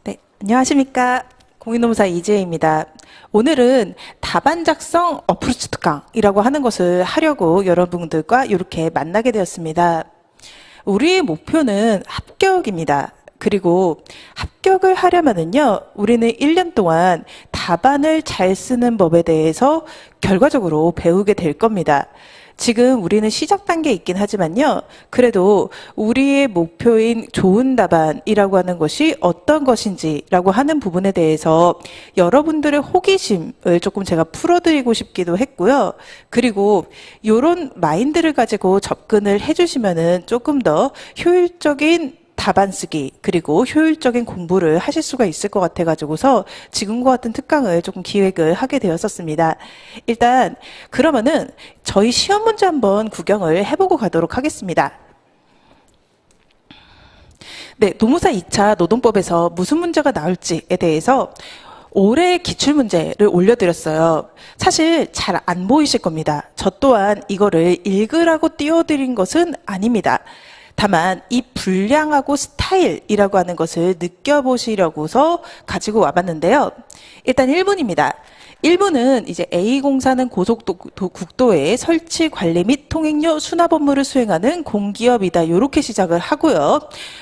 네, 안녕하십니까. 공인노무사 이지혜입니다. 오늘은 답안 작성 어프로치 특강이라고 하는 것을 하려고 여러분들과 이렇게 만나게 되었습니다. 우리의 목표는 합격입니다. 그리고 합격을 하려면은요, 우리는 1년 동안 답안을 잘 쓰는 법에 대해서 결과적으로 배우게 될 겁니다. 지금 우리는 시작 단계에 있긴 하지만요, 그래도 우리의 목표인 좋은 답안이라고 하는 것이 어떤 것인지라고 하는 부분에 대해서 여러분들의 호기심을 조금 제가 풀어드리고 싶기도 했고요. 그리고 이런 마인드를 가지고 접근을 해주시면은 조금 더 효율적인 답안 쓰기 그리고 효율적인 공부를 하실 수가 있을 것 같아가지고서 지금과 같은 특강을 조금 기획을 하게 되었었습니다. 일단 그러면은 저희 시험 문제 한번 구경을 해보고 가도록 하겠습니다. 네, 노무사 2차 노동법에서 무슨 문제가 나올지에 대해서 올해 기출문제를 올려드렸어요. 사실 잘 안 보이실 겁니다. 저 또한 이거를 읽으라고 띄워드린 것은 아닙니다. 다만 이 분량하고 스타일이라고 하는 것을 느껴보시려고서 가지고 와봤는데요. 일단 1문입니다. 1문은 이제 A공사는 고속국도에 설치 관리 및 통행료 수납 업무를 수행하는 공기업이다. 이렇게 시작을 하고요.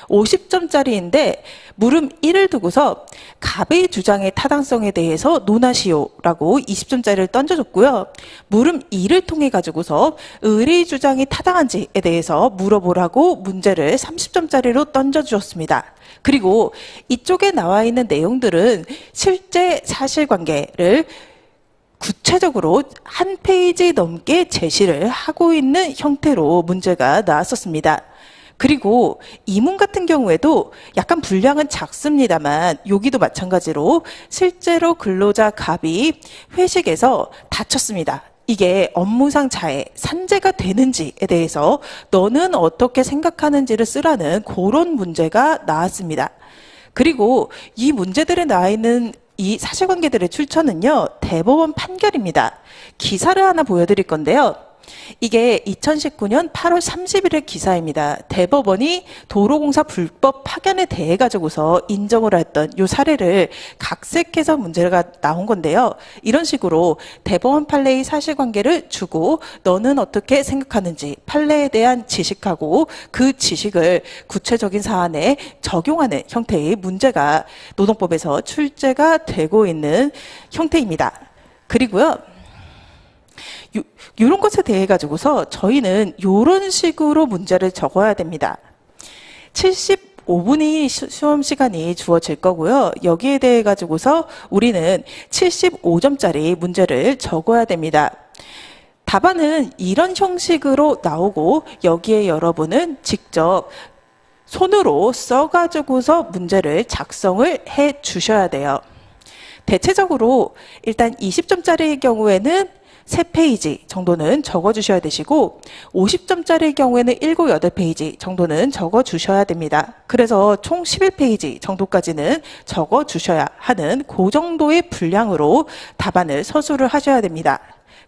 50점짜리인데 물음 1을 두고서 갑의 주장의 타당성에 대해서 논하시오라고 20점짜리를 던져줬고요. 물음 2를 통해 가지고서 을의 주장이 타당한지에 대해서 물어보라고 문제를 30점짜리로 던져주었습니다. 그리고 이쪽에 나와 있는 내용들은 실제 사실관계를 구체적으로 한 페이지 넘게 제시를 하고 있는 형태로 문제가 나왔었습니다. 그리고 이문 같은 경우에도 약간 분량은 작습니다만 여기도 마찬가지로 실제로 근로자 갑이 회식에서 다쳤습니다. 이게 업무상 자해, 산재가 되는지에 대해서 너는 어떻게 생각하는지를 쓰라는 그런 문제가 나왔습니다. 그리고 이 문제들에 나와 있는 이 사실관계들의 출처는요, 대법원 판결입니다. 기사를 하나 보여드릴 건데요. 이게 2019년 8월 30일의 기사입니다. 대법원이 도로공사 불법 파견에 대해 가지고서 인정을 했던 이 사례를 각색해서 문제가 나온 건데요. 이런 식으로 대법원 판례의 사실관계를 주고 너는 어떻게 생각하는지 판례에 대한 지식하고 그 지식을 구체적인 사안에 적용하는 형태의 문제가 노동법에서 출제가 되고 있는 형태입니다. 그리고요. 이런 것에 대해 가지고서 저희는 이런 식으로 문제를 적어야 됩니다. 75분이 시험 시간이 주어질 거고요. 여기에 대해 가지고서 우리는 75점짜리 문제를 적어야 됩니다. 답안은 이런 형식으로 나오고 여기에 여러분은 직접 손으로 써가지고서 문제를 작성을 해 주셔야 돼요. 대체적으로 일단 20점짜리의 경우에는 3페이지 정도는 적어주셔야 되시고 50점짜리의 경우에는 7, 8페이지 정도는 적어주셔야 됩니다. 그래서 총 11페이지 정도까지는 적어주셔야 하는 그 정도의 분량으로 답안을 서술을 하셔야 됩니다.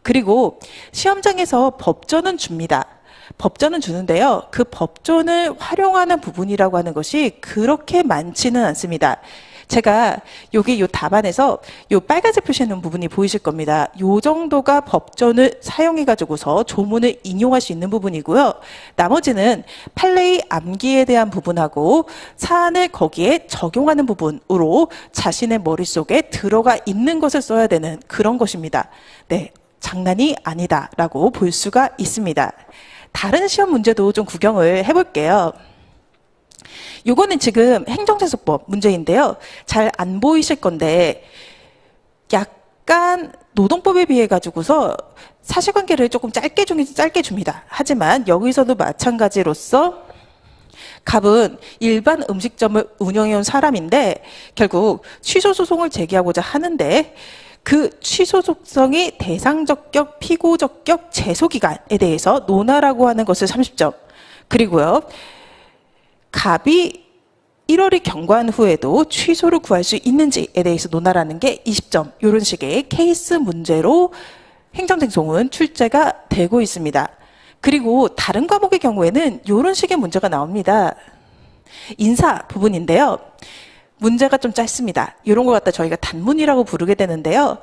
그리고 시험장에서 법전은 줍니다. 법전은 주는데요. 그 법전을 활용하는 부분이라고 하는 것이 그렇게 많지는 않습니다. 제가 여기 요 답안에서 요 빨간색 표시하는 부분이 보이실 겁니다. 요 정도가 법전을 사용해 가지고서 조문을 인용할 수 있는 부분이고요. 나머지는 판례의 암기에 대한 부분하고 사안을 거기에 적용하는 부분으로 자신의 머릿속에 들어가 있는 것을 써야 되는 그런 것입니다. 네, 장난이 아니다라고 볼 수가 있습니다. 다른 시험 문제도 좀 구경을 해볼게요. 요거는 지금 행정재소법 문제인데요. 잘 안 보이실 건데 약간 노동법에 비해 가지고서 사실관계를 조금 짧게 줍니다. 하지만 여기서도 마찬가지로서 갑은 일반 음식점을 운영해온 사람인데 결국 취소소송을 제기하고자 하는데 그 취소 속성이 대상적격, 피고적격, 제소기간에 대해서 논하라고 하는 것을 30점. 그리고요. 갑이 1월이 경과한 후에도 취소를 구할 수 있는지에 대해서 논하라는 게 20점. 이런 식의 케이스 문제로 행정쟁송은 출제가 되고 있습니다. 그리고 다른 과목의 경우에는 이런 식의 문제가 나옵니다. 인사 부분인데요. 문제가 좀 짧습니다. 이런 거 갖다 저희가 단문이라고 부르게 되는데요.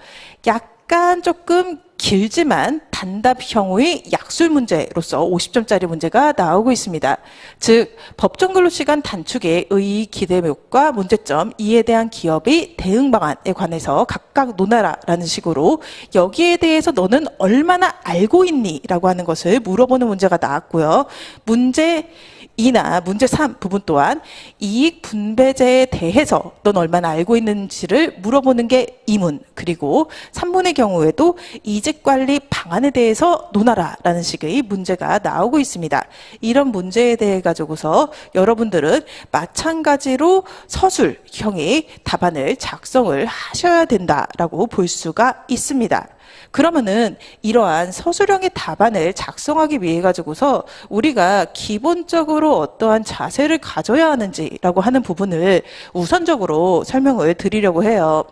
약간 조금 길지만 단답형의 약술 문제로서 50점짜리 문제가 나오고 있습니다. 즉 법정 근로시간 단축의 의의 기대목과 문제점, 이에 대한 기업의 대응 방안에 관해서 각각 논하라라는 식으로 여기에 대해서 너는 얼마나 알고 있니? 라고 하는 것을 물어보는 문제가 나왔고요. 문제 2나 문제 3 부분 또한 이익 분배제에 대해서 넌 얼마나 알고 있는지를 물어보는 게 2문, 그리고 3문의 경우에도 이직관리 방안에 대해서 논하라라는 식의 문제가 나오고 있습니다. 이런 문제에 대해 가지고서 여러분들은 마찬가지로 서술형의 답안을 작성을 하셔야 된다라고 볼 수가 있습니다. 그러면은 이러한 서술형의 답안을 작성하기 위해 가지고서 우리가 기본적으로 어떠한 자세를 가져야 하는지라고 하는 부분을 우선적으로 설명을 드리려고 해요.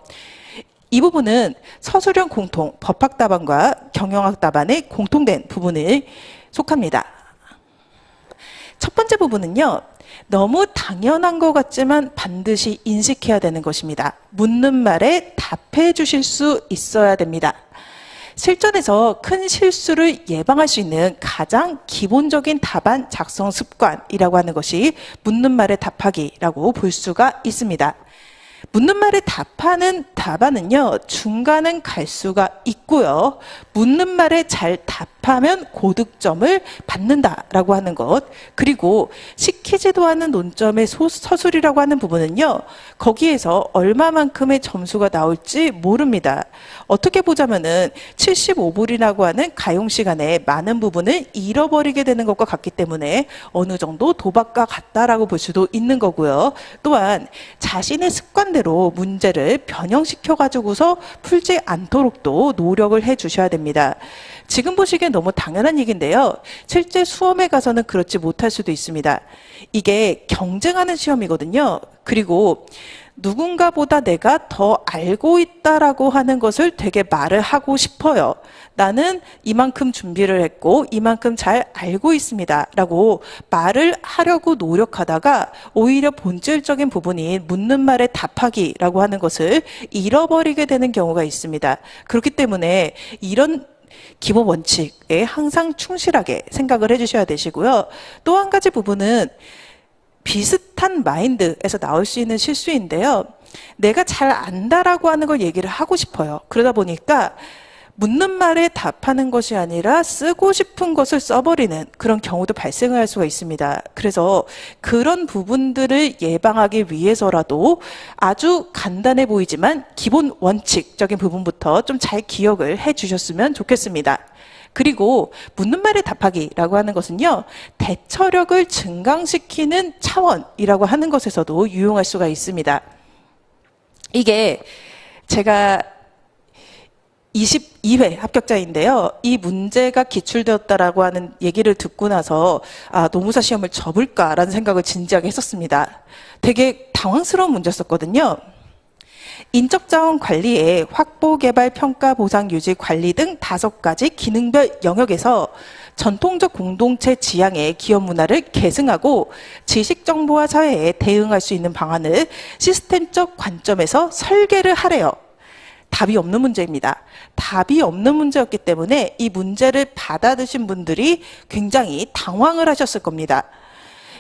이 부분은 서술형 공통, 법학 답안과 경영학 답안의 공통된 부분에 속합니다. 첫 번째 부분은요. 너무 당연한 것 같지만 반드시 인식해야 되는 것입니다. 묻는 말에 답해 주실 수 있어야 됩니다. 실전에서 큰 실수를 예방할 수 있는 가장 기본적인 답안 작성 습관이라고 하는 것이 묻는 말에 답하기라고 볼 수가 있습니다. 묻는 말에 답하는 답안은요, 중간은 갈 수가 있고요. 묻는 말에 잘 답하면 고득점을 받는다라고 하는 것. 그리고 시키지도 않은 논점의 서술이라고 하는 부분은요, 거기에서 얼마만큼의 점수가 나올지 모릅니다. 어떻게 보자면은 75불이라고 하는 가용 시간에 많은 부분을 잃어버리게 되는 것과 같기 때문에 어느 정도 도박과 같다라고 볼 수도 있는 거고요. 또한 자신의 습관대로 문제를 변형시켜 가지고서 풀지 않도록도 노력을 해 주셔야 됩니다. 지금 보시기엔 너무 당연한 얘기인데요. 실제 수험에 가서는 그렇지 못할 수도 있습니다. 이게 경쟁하는 시험이거든요. 그리고 누군가보다 내가 더 알고 있다라고 하는 것을 되게 말을 하고 싶어요. 나는 이만큼 준비를 했고 이만큼 잘 알고 있습니다. 라고 말을 하려고 노력하다가 오히려 본질적인 부분인 묻는 말에 답하기라고 하는 것을 잃어버리게 되는 경우가 있습니다. 그렇기 때문에 이런 기본 원칙에 항상 충실하게 생각을 해주셔야 되시고요. 또 한 가지 부분은 비슷한 마인드에서 나올 수 있는 실수인데요. 내가 잘 안다라고 하는 걸 얘기를 하고 싶어요. 그러다 보니까 묻는 말에 답하는 것이 아니라 쓰고 싶은 것을 써버리는 그런 경우도 발생할 수가 있습니다. 그래서 그런 부분들을 예방하기 위해서라도 아주 간단해 보이지만 기본 원칙적인 부분부터 좀 잘 기억을 해 주셨으면 좋겠습니다. 그리고 묻는 말에 답하기라고 하는 것은요, 대처력을 증강시키는 차원이라고 하는 것에서도 유용할 수가 있습니다. 이게 제가 22회 합격자인데요. 이 문제가 기출되었다라고 하는 얘기를 듣고 나서 노무사 시험을 접을까라는 생각을 진지하게 했었습니다. 되게 당황스러운 문제였었거든요. 인적자원 관리의 확보, 개발, 평가, 보상, 유지, 관리 등 5가지 기능별 영역에서 전통적 공동체 지향의 기업 문화를 계승하고 지식정보화 사회에 대응할 수 있는 방안을 시스템적 관점에서 설계를 하래요. 답이 없는 문제입니다. 답이 없는 문제였기 때문에 이 문제를 받아드신 분들이 굉장히 당황을 하셨을 겁니다.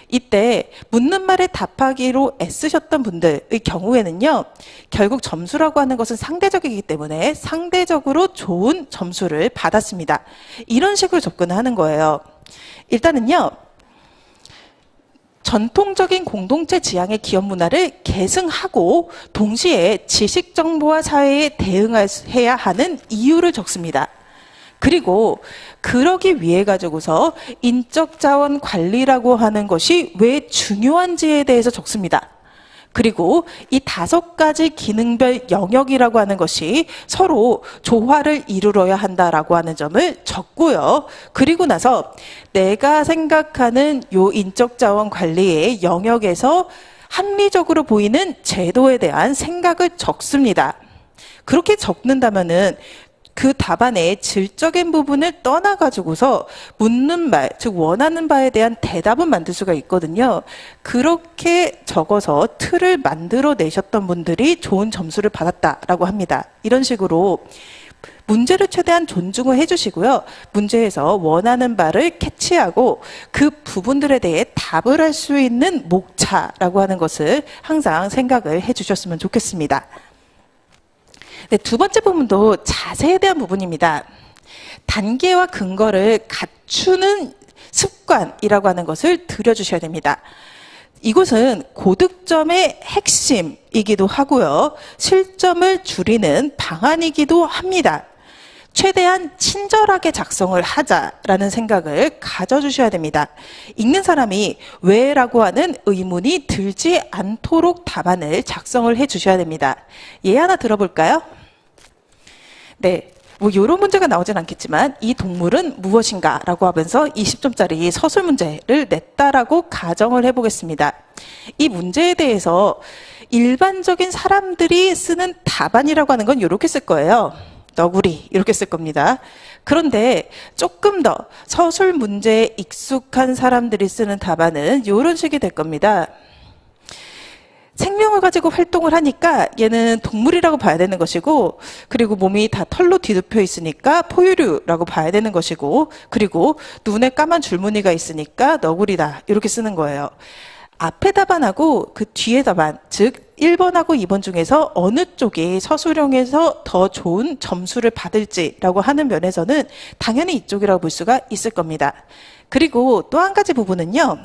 이때 묻는 말에 답하기로 애쓰셨던 분들의 경우에는요, 결국 점수라고 하는 것은 상대적이기 때문에 상대적으로 좋은 점수를 받았습니다. 이런 식으로 접근을 하는 거예요. 일단은요, 전통적인 공동체 지향의 기업 문화를 계승하고 동시에 지식정보화 사회에 대응해야 하는 이유를 적습니다. 그리고 그러기 위해 가지고서 인적자원 관리라고 하는 것이 왜 중요한지에 대해서 적습니다. 그리고 이 5가지 기능별 영역이라고 하는 것이 서로 조화를 이루어야 한다라고 하는 점을 적고요. 그리고 나서 내가 생각하는 요 인적자원 관리의 영역에서 합리적으로 보이는 제도에 대한 생각을 적습니다. 그렇게 적는다면은 그 답안의 질적인 부분을 떠나가지고서 묻는 말, 즉 원하는 바에 대한 대답은 만들 수가 있거든요. 그렇게 적어서 틀을 만들어내셨던 분들이 좋은 점수를 받았다라고 합니다. 이런 식으로 문제를 최대한 존중을 해주시고요. 문제에서 원하는 바를 캐치하고 그 부분들에 대해 답을 할 수 있는 목차라고 하는 것을 항상 생각을 해주셨으면 좋겠습니다. 네, 두 번째 부분도 자세에 대한 부분입니다. 단계와 근거를 갖추는 습관이라고 하는 것을 들여주셔야 됩니다. 이것은 고득점의 핵심이기도 하고요. 실점을 줄이는 방안이기도 합니다. 최대한 친절하게 작성을 하자라는 생각을 가져주셔야 됩니다. 읽는 사람이 왜라고 하는 의문이 들지 않도록 답안을 작성을 해주셔야 됩니다. 예 하나 들어볼까요? 네. 뭐 이런 문제가 나오진 않겠지만 이 동물은 무엇인가 라고 하면서 20점짜리 서술 문제를 냈다라고 가정을 해보겠습니다. 이 문제에 대해서 일반적인 사람들이 쓰는 답안이라고 하는 건 이렇게 쓸 거예요. 너구리 이렇게 쓸 겁니다. 그런데 조금 더 서술 문제에 익숙한 사람들이 쓰는 답안은 이런 식이 될 겁니다. 생명을 가지고 활동을 하니까 얘는 동물이라고 봐야 되는 것이고, 그리고 몸이 다 털로 뒤덮여 있으니까 포유류라고 봐야 되는 것이고, 그리고 눈에 까만 줄무늬가 있으니까 너구리다 이렇게 쓰는 거예요. 앞에 답안하고 그 뒤에 답안, 즉 1번하고 2번 중에서 어느 쪽이 서술형에서 더 좋은 점수를 받을지라고 하는 면에서는 당연히 이쪽이라고 볼 수가 있을 겁니다. 그리고 또 한 가지 부분은요.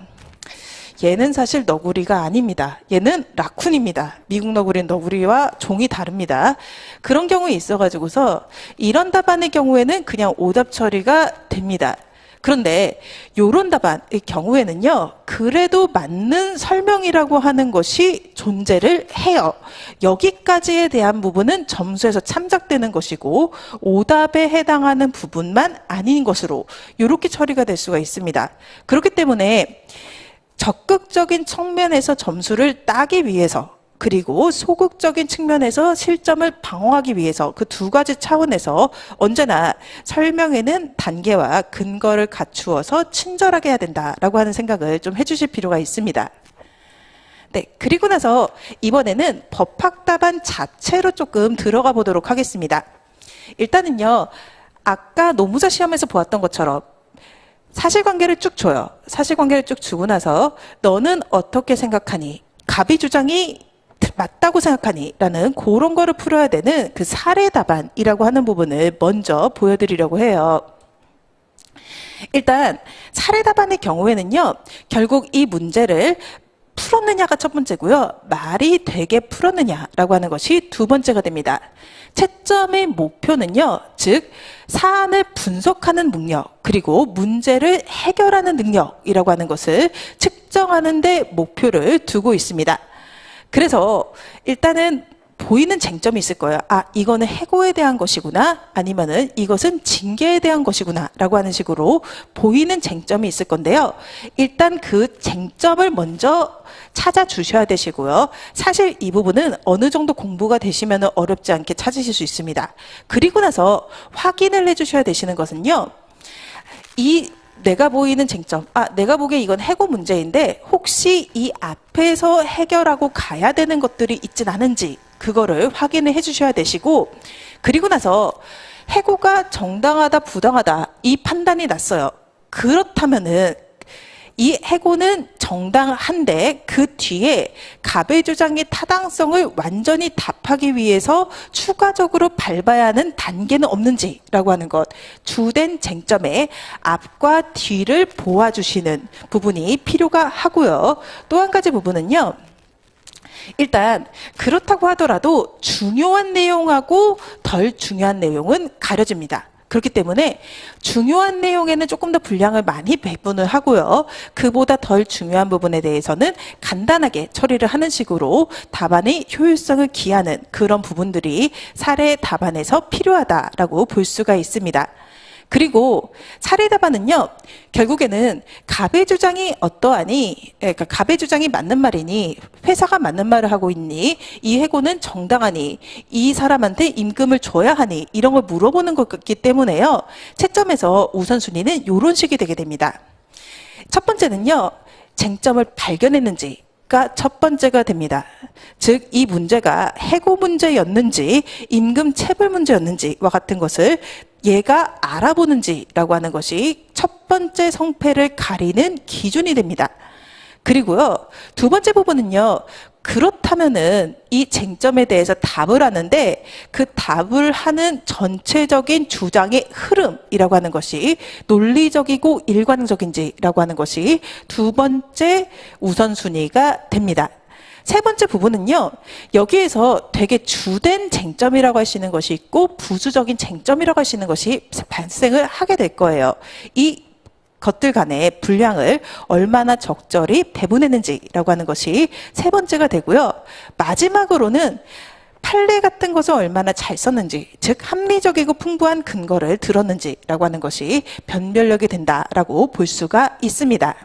얘는 사실 너구리가 아닙니다. 얘는 라쿤입니다. 미국 너구리는 너구리와 종이 다릅니다. 그런 경우에 있어가지고서 이런 답안의 경우에는 그냥 오답 처리가 됩니다. 그런데 이런 답안의 경우에는요. 그래도 맞는 설명이라고 하는 것이 존재를 해요. 여기까지에 대한 부분은 점수에서 참작되는 것이고 오답에 해당하는 부분만 아닌 것으로 이렇게 처리가 될 수가 있습니다. 그렇기 때문에 적극적인 측면에서 점수를 따기 위해서 그리고 소극적인 측면에서 실점을 방어하기 위해서 그 두 가지 차원에서 언제나 설명에는 단계와 근거를 갖추어서 친절하게 해야 된다라고 하는 생각을 좀 해주실 필요가 있습니다. 네, 그리고 나서 이번에는 법학 답안 자체로 조금 들어가 보도록 하겠습니다. 일단은요, 아까 노무사 시험에서 보았던 것처럼 사실관계를 쭉 줘요. 사실관계를 쭉 주고 나서 너는 어떻게 생각하니? 갑이 주장이 맞다고 생각하니? 라는 그런 거를 풀어야 되는 그 사례 답안이라고 하는 부분을 먼저 보여드리려고 해요. 일단 사례 답안의 경우에는요. 결국 이 문제를 풀었느냐가 첫 번째고요. 말이 되게 풀었느냐라고 하는 것이 두 번째가 됩니다. 채점의 목표는요. 즉 사안을 분석하는 능력 그리고 문제를 해결하는 능력이라고 하는 것을 측정하는 데 목표를 두고 있습니다. 그래서 일단은 보이는 쟁점이 있을 거예요. 아, 이거는 해고에 대한 것이구나. 아니면은 이것은 징계에 대한 것이구나. 라고 하는 식으로 보이는 쟁점이 있을 건데요. 일단 그 쟁점을 먼저 찾아주셔야 되시고요. 사실 이 부분은 어느 정도 공부가 되시면 어렵지 않게 찾으실 수 있습니다. 그리고 나서 확인을 해주셔야 되시는 것은요. 내가 보이는 쟁점, 내가 보기에 이건 해고 문제인데 혹시 이 앞에서 해결하고 가야 되는 것들이 있진 않은지 그거를 확인을 해주셔야 되시고, 그리고 나서 해고가 정당하다 부당하다 이 판단이 났어요. 그렇다면은 이 해고는 정당한데 그 뒤에 갑의 주장의 타당성을 완전히 답하기 위해서 추가적으로 밟아야 하는 단계는 없는지라고 하는 것, 주된 쟁점의 앞과 뒤를 보아주시는 부분이 필요가 하고요. 또 한 가지 부분은요. 일단 그렇다고 하더라도 중요한 내용하고 덜 중요한 내용은 가려집니다. 그렇기 때문에 중요한 내용에는 조금 더 분량을 많이 배분을 하고요. 그보다 덜 중요한 부분에 대해서는 간단하게 처리를 하는 식으로 답안의 효율성을 기하는 그런 부분들이 사례 답안에서 필요하다라고 볼 수가 있습니다. 그리고 사례 답안은요, 결국에는 갑의 주장이 어떠하니, 그러니까 갑의 주장이 맞는 말이니, 회사가 맞는 말을 하고 있니, 이 해고는 정당하니, 이 사람한테 임금을 줘야 하니, 이런 걸 물어보는 거기 때문에요. 채점에서 우선순위는 이런 식이 되게 됩니다. 첫 번째는요, 쟁점을 발견했는지, 가 첫 번째가 됩니다. 즉, 이 문제가 해고 문제였는지 임금 체불 문제였는지와 같은 것을 얘가 알아보는지라고 하는 것이 첫 번째 성패를 가리는 기준이 됩니다. 그리고요, 두 번째 부분은요, 그렇다면은 이 쟁점에 대해서 답을 하는데 그 답을 하는 전체적인 주장의 흐름이라고 하는 것이 논리적이고 일관적인지라고 하는 것이 두 번째 우선순위가 됩니다. 세 번째 부분은요, 여기에서 되게 주된 쟁점이라고 하시는 것이 있고 부수적인 쟁점이라고 하시는 것이 발생을 하게 될 거예요. 이 것들 간의 분량을 얼마나 적절히 배분했는지라고 하는 것이 세 번째가 되고요. 마지막으로는 판례 같은 것을 얼마나 잘 썼는지, 즉 합리적이고 풍부한 근거를 들었는지라고 하는 것이 변별력이 된다라고 볼 수가 있습니다.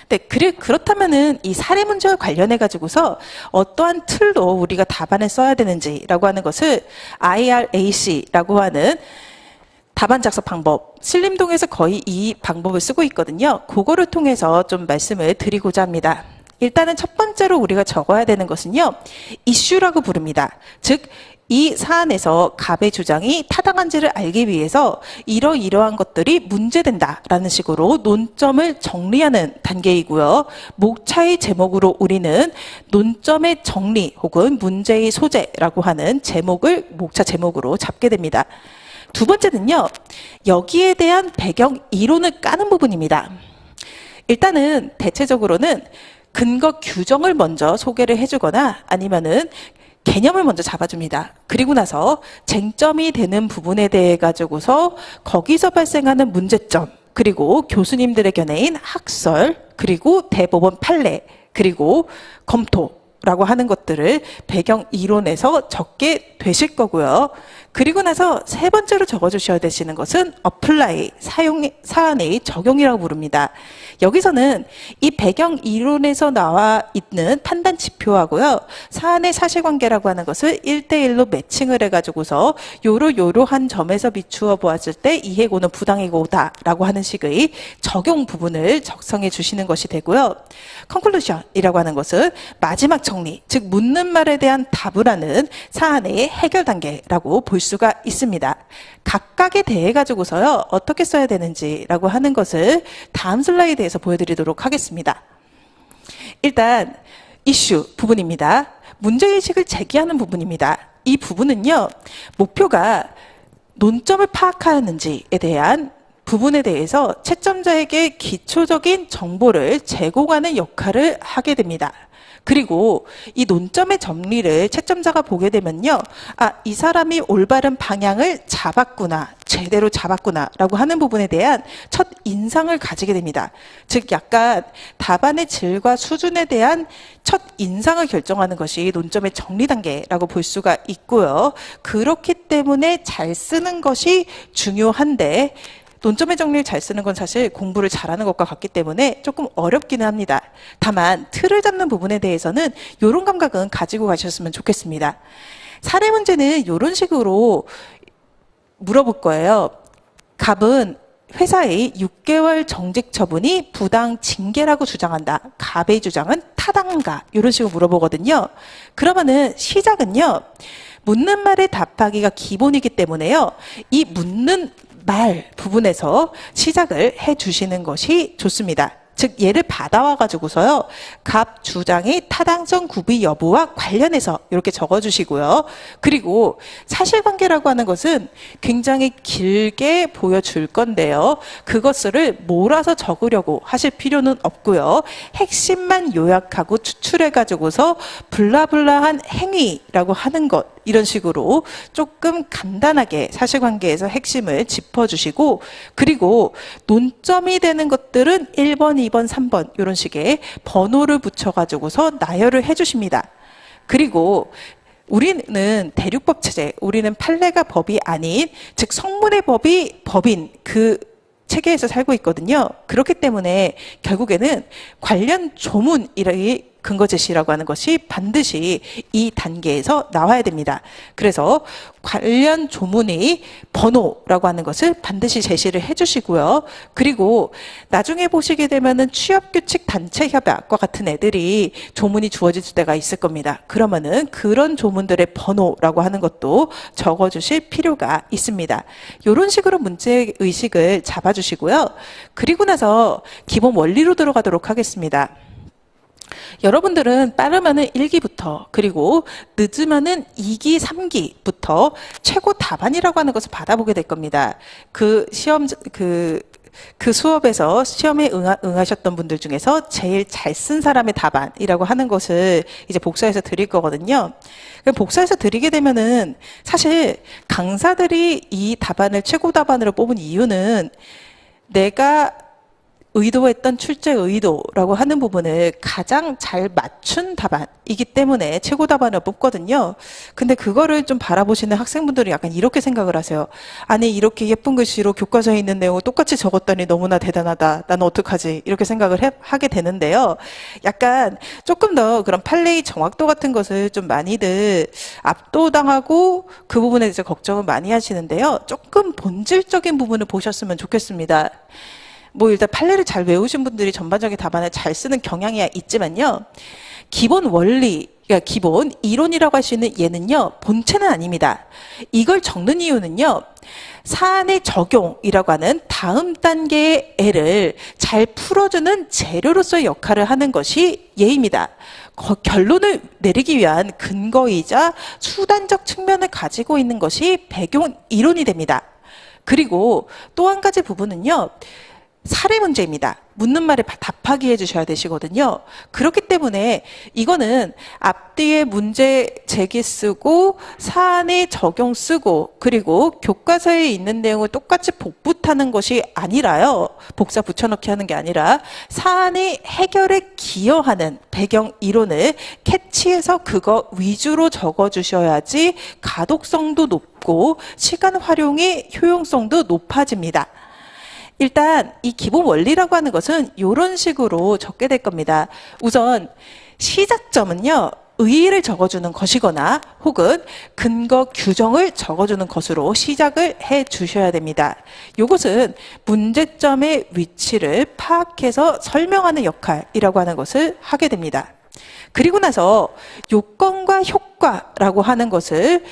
네, 그렇다면은 이 사례 문제와 관련해 가지고서 어떠한 틀로 우리가 답안을 써야 되는지라고 하는 것을 IRAC라고 하는 답안 작성 방법, 신림동에서 거의 이 방법을 쓰고 있거든요. 그거를 통해서 좀 말씀을 드리고자 합니다. 일단은 첫 번째로 우리가 적어야 되는 것은요, 이슈라고 부릅니다. 즉, 이 사안에서 갑의 주장이 타당한지를 알기 위해서 이러이러한 것들이 문제된다라는 식으로 논점을 정리하는 단계이고요. 목차의 제목으로 우리는 논점의 정리 혹은 문제의 소재라고 하는 제목을 목차 제목으로 잡게 됩니다. 두 번째는요, 여기에 대한 배경 이론을 까는 부분입니다. 일단은 대체적으로는 근거 규정을 먼저 소개를 해주거나 아니면은 개념을 먼저 잡아줍니다. 그리고 나서 쟁점이 되는 부분에 대해 가지고서 거기서 발생하는 문제점, 그리고 교수님들의 견해인 학설, 그리고 대법원 판례, 그리고 검토라고 하는 것들을 배경 이론에서 적게 되실 거고요. 그리고 나서 세 번째로 적어주셔야 되시는 것은 apply, 사안의 적용이라고 부릅니다. 여기서는 이 배경 이론에서 나와 있는 판단 지표하고요, 사안의 사실관계라고 하는 것을 1대1로 매칭을 해가지고서 요러한 점에서 비추어 보았을 때 이 해고는 부당해고다라고 하는 식의 적용 부분을 작성해 주시는 것이 되고요. conclusion이라고 하는 것은 마지막 정리, 즉 묻는 말에 대한 답을 하는 사안의 해결 단계라고 볼 수가 있습니다. 각각에 대해 가지고서요, 어떻게 써야 되는지라고 하는 것을 다음 슬라이드에서 보여드리도록 하겠습니다. 일단 이슈 부분입니다. 문제의식을 제기하는 부분입니다. 이 부분은요, 목표가 논점을 파악하였는지에 대한 부분에 대해서 채점자에게 기초적인 정보를 제공하는 역할을 하게 됩니다. 그리고 이 논점의 정리를 채점자가 보게 되면요, 이 사람이 올바른 방향을 잡았구나, 제대로 잡았구나 라고 하는 부분에 대한 첫 인상을 가지게 됩니다. 즉 약간 답안의 질과 수준에 대한 첫 인상을 결정하는 것이 논점의 정리 단계라고 볼 수가 있고요. 그렇기 때문에 잘 쓰는 것이 중요한데, 논점의 정리를 잘 쓰는 건 사실 공부를 잘하는 것과 같기 때문에 조금 어렵기는 합니다. 다만 틀을 잡는 부분에 대해서는 이런 감각은 가지고 가셨으면 좋겠습니다. 사례 문제는 이런 식으로 물어볼 거예요. 갑은 회사의 6개월 정직 처분이 부당 징계라고 주장한다. 갑의 주장은 타당한가? 이런 식으로 물어보거든요. 그러면은 시작은요, 묻는 말에 답하기가 기본이기 때문에요, 이 묻는 말 부분에서 시작을 해 주시는 것이 좋습니다. 즉 예를 받아와 가지고서요, 갑 주장의 타당성 구비 여부와 관련해서 이렇게 적어주시고요. 그리고 사실관계라고 하는 것은 굉장히 길게 보여줄 건데요, 그것을 몰아서 적으려고 하실 필요는 없고요. 핵심만 요약하고 추출해 가지고서 블라블라한 행위라고 하는 것, 이런 식으로 조금 간단하게 사실관계에서 핵심을 짚어주시고, 그리고 논점이 되는 것들은 1번, 2번, 3번 이런 식의 번호를 붙여가지고서 나열을 해주십니다. 그리고 우리는 대륙법 체제, 우리는 판례가 법이 아닌, 즉 성문의 법이 법인 그 체계에서 살고 있거든요. 그렇기 때문에 결국에는 관련 조문이라기 근거 제시라고 하는 것이 반드시 이 단계에서 나와야 됩니다. 그래서 관련 조문의 번호라고 하는 것을 반드시 제시를 해주시고요. 그리고 나중에 보시게 되면은 취업규칙 단체 협약과 같은 애들이 조문이 주어질 때가 있을 겁니다. 그러면은 그런 조문들의 번호라고 하는 것도 적어주실 필요가 있습니다. 이런 식으로 문제 의식을 잡아주시고요. 그리고 나서 기본 원리로 들어가도록 하겠습니다. 여러분들은 빠르면은 1기부터 그리고 늦으면은 2기, 3기부터 최고 답안이라고 하는 것을 받아보게 될 겁니다. 그 수업에서 시험에 응하셨던 분들 중에서 제일 잘 쓴 사람의 답안이라고 하는 것을 이제 복사해서 드릴 거거든요. 복사해서 드리게 되면은 사실 강사들이 이 답안을 최고 답안으로 뽑은 이유는 내가 의도했던 출제 의도라고 하는 부분을 가장 잘 맞춘 답안이기 때문에 최고 답안을 뽑거든요. 근데 그거를 좀 바라보시는 학생분들이 약간 이렇게 생각을 하세요. 아니 이렇게 예쁜 글씨로 교과서에 있는 내용을 똑같이 적었다니 너무나 대단하다. 나는 어떡하지? 이렇게 생각을 하게 되는데요. 약간 조금 더 그런 판례의 정확도 같은 것을 좀 많이들 압도당하고 그 부분에 대해서 걱정을 많이 하시는데요. 조금 본질적인 부분을 보셨으면 좋겠습니다. 뭐 일단 판례를 잘 외우신 분들이 전반적인 답안을 잘 쓰는 경향이 있지만요. 기본 원리, 그러니까 기본 이론이라고 할 수 있는 얘는요. 본체는 아닙니다. 이걸 적는 이유는요. 사안의 적용이라고 하는 다음 단계의 애를 잘 풀어주는 재료로서의 역할을 하는 것이 얘입니다. 결론을 내리기 위한 근거이자 수단적 측면을 가지고 있는 것이 배경 이론이 됩니다. 그리고 또 한 가지 부분은요. 사례 문제입니다. 묻는 말에 답하기 해주셔야 되시거든요. 그렇기 때문에 이거는 앞뒤에 문제 제기 쓰고 사안의 적용 쓰고 그리고 교과서에 있는 내용을 똑같이 복붙하는 것이 아니라요. 복사 붙여넣기 하는 게 아니라 사안의 해결에 기여하는 배경 이론을 캐치해서 그거 위주로 적어주셔야지 가독성도 높고 시간 활용의 효용성도 높아집니다. 일단 이 기본 원리라고 하는 것은 이런 식으로 적게 될 겁니다. 우선 시작점은요. 의의를 적어주는 것이거나 혹은 근거 규정을 적어주는 것으로 시작을 해 주셔야 됩니다. 이것은 문제점의 위치를 파악해서 설명하는 역할이라고 하는 것을 하게 됩니다. 그리고 나서 요건과 효과라고 하는 것을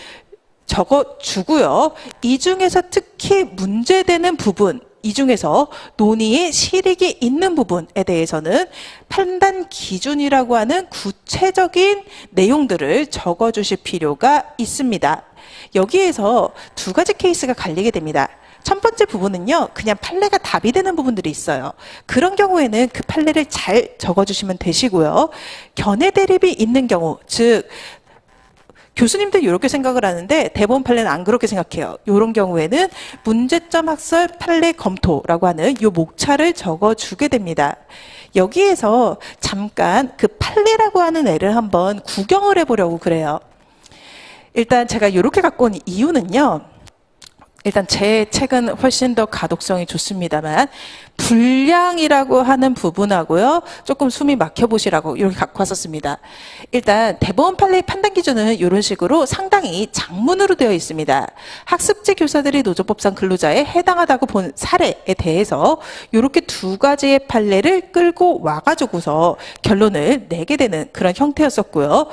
적어주고요. 이 중에서 특히 문제되는 부분 이 중에서 논의의 실익이 있는 부분에 대해서는 판단 기준이라고 하는 구체적인 내용들을 적어주실 필요가 있습니다. 여기에서 두 가지 케이스가 갈리게 됩니다. 첫 번째 부분은요. 그냥 판례가 답이 되는 부분들이 있어요. 그런 경우에는 그 판례를 잘 적어주시면 되시고요. 견해 대립이 있는 경우, 즉 교수님들 이렇게 생각을 하는데 대법원 판례는 안 그렇게 생각해요. 이런 경우에는 문제점 학설 판례 검토라고 하는 이 목차를 적어주게 됩니다. 여기에서 잠깐 그 판례라고 하는 애를 한번 구경을 해보려고 그래요. 일단 제가 이렇게 갖고 온 이유는요. 일단 제 책은 훨씬 더 가독성이 좋습니다만 분량이라고 하는 부분하고요. 조금 숨이 막혀보시라고 이렇게 갖고 왔었습니다. 일단 대법원 판례의 판단 기준은 이런 식으로 상당히 장문으로 되어 있습니다. 학습지 교사들이 노조법상 근로자에 해당하다고 본 사례에 대해서 이렇게 두 가지의 판례를 끌고 와가지고서 결론을 내게 되는 그런 형태였었고요.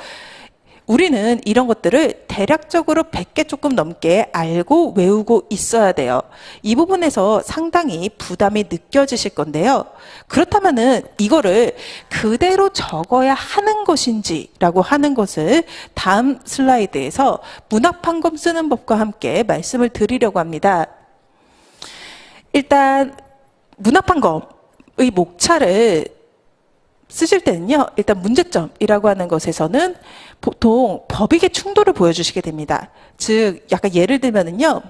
우리는 이런 것들을 대략적으로 100개 조금 넘게 알고 외우고 있어야 돼요. 이 부분에서 상당히 부담이 느껴지실 건데요. 그렇다면은 이거를 그대로 적어야 하는 것인지라고 하는 것을 다음 슬라이드에서 문학판검 쓰는 법과 함께 말씀을 드리려고 합니다. 일단 문학판검의 목차를 쓰실 때는요. 일단 문제점이라고 하는 것에서는 보통 법익의 충돌을 보여주시게 됩니다. 즉 약간 예를 들면은요.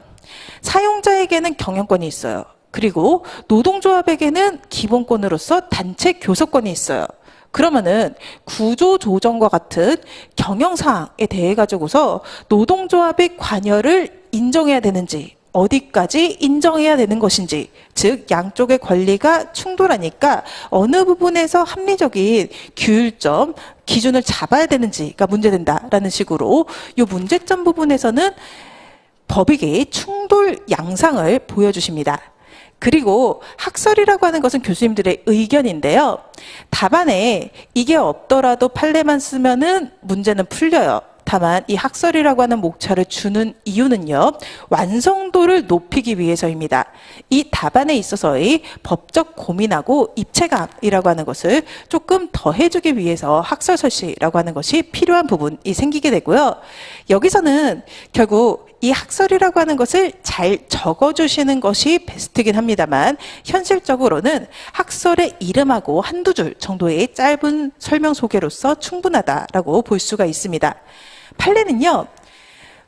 사용자에게는 경영권이 있어요. 그리고 노동조합에게는 기본권으로서 단체 교섭권이 있어요. 그러면은 구조조정과 같은 경영사항에 대해 가지고서 노동조합의 관여를 인정해야 되는지, 어디까지 인정해야 되는 것인지, 즉 양쪽의 권리가 충돌하니까 어느 부분에서 합리적인 규율점, 기준을 잡아야 되는지가 문제된다라는 식으로 이 문제점 부분에서는 법익의 충돌 양상을 보여주십니다. 그리고 학설이라고 하는 것은 교수님들의 의견인데요. 답안에 이게 없더라도 판례만 쓰면은 문제는 풀려요. 다만 이 학설이라고 하는 목차를 주는 이유는요, 완성도를 높이기 위해서입니다. 이 답안에 있어서의 법적 고민하고 입체감이라고 하는 것을 조금 더 해주기 위해서 학설 설시라고 하는 것이 필요한 부분이 생기게 되고요. 여기서는 결국 이 학설이라고 하는 것을 잘 적어주시는 것이 베스트긴 합니다만, 현실적으로는 학설의 이름하고 한두 줄 정도의 짧은 설명 소개로서 충분하다라고 볼 수가 있습니다. 판례는요,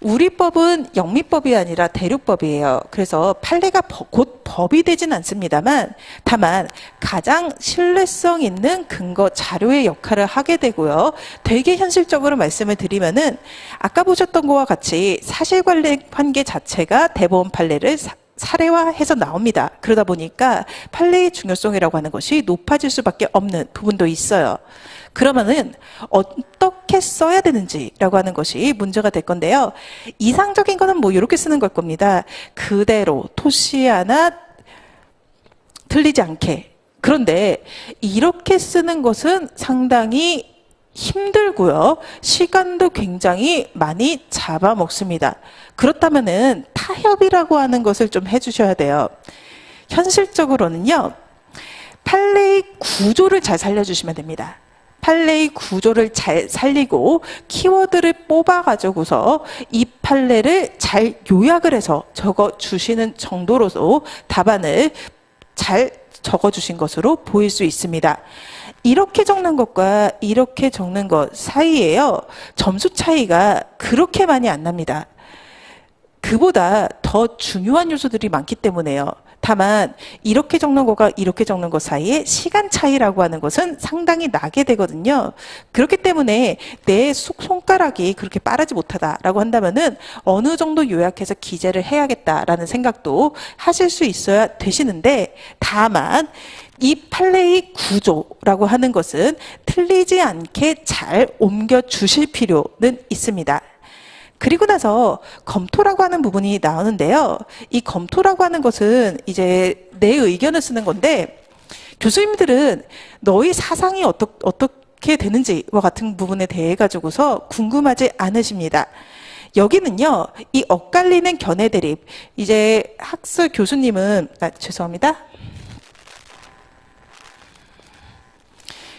우리 법은 영미법이 아니라 대륙법이에요. 그래서 판례가 곧 법이 되진 않습니다만, 다만 가장 신뢰성 있는 근거 자료의 역할을 하게 되고요. 되게 현실적으로 말씀을 드리면은 아까 보셨던 것과 같이 사실관계 자체가 대법원 판례를 사례화해서 나옵니다. 그러다 보니까 판례의 중요성이라고 하는 것이 높아질 수밖에 없는 부분도 있어요. 그러면은 어떻게 써야 되는지라고 하는 것이 문제가 될 건데요. 이상적인 거는 뭐 이렇게 쓰는 걸 겁니다. 그대로 토시 하나 틀리지 않게. 그런데 이렇게 쓰는 것은 상당히 힘들고요. 시간도 굉장히 많이 잡아먹습니다. 그렇다면은 타협이라고 하는 것을 좀 해주셔야 돼요. 현실적으로는요, 판례의 구조를 잘 살려주시면 됩니다. 판례의 구조를 잘 살리고 키워드를 뽑아가지고서 이 판례를 잘 요약을 해서 적어주시는 정도로서 답안을 잘 적어주신 것으로 보일 수 있습니다. 이렇게 적는 것과 이렇게 적는 것 사이에요, 점수 차이가 그렇게 많이 안 납니다. 그보다 더 중요한 요소들이 많기 때문에요. 다만 이렇게 적는 것과 이렇게 적는 것 사이에 시간 차이라고 하는 것은 상당히 나게 되거든요. 그렇기 때문에 내 손가락이 그렇게 빠르지 못하다라고 한다면은 어느 정도 요약해서 기재를 해야겠다라는 생각도 하실 수 있어야 되시는데, 다만 이 판례의 구조라고 하는 것은 틀리지 않게 잘 옮겨 주실 필요는 있습니다. 그리고 나서 검토라고 하는 부분이 나오는데요. 이 검토라고 하는 것은 이제 내 의견을 쓰는 건데, 교수님들은 너희 사상이 어떻게 되는지와 같은 부분에 대해 가지고서 궁금하지 않으십니다. 여기는요, 이 엇갈리는 견해 대립, 이제 학술 교수님은, 죄송합니다.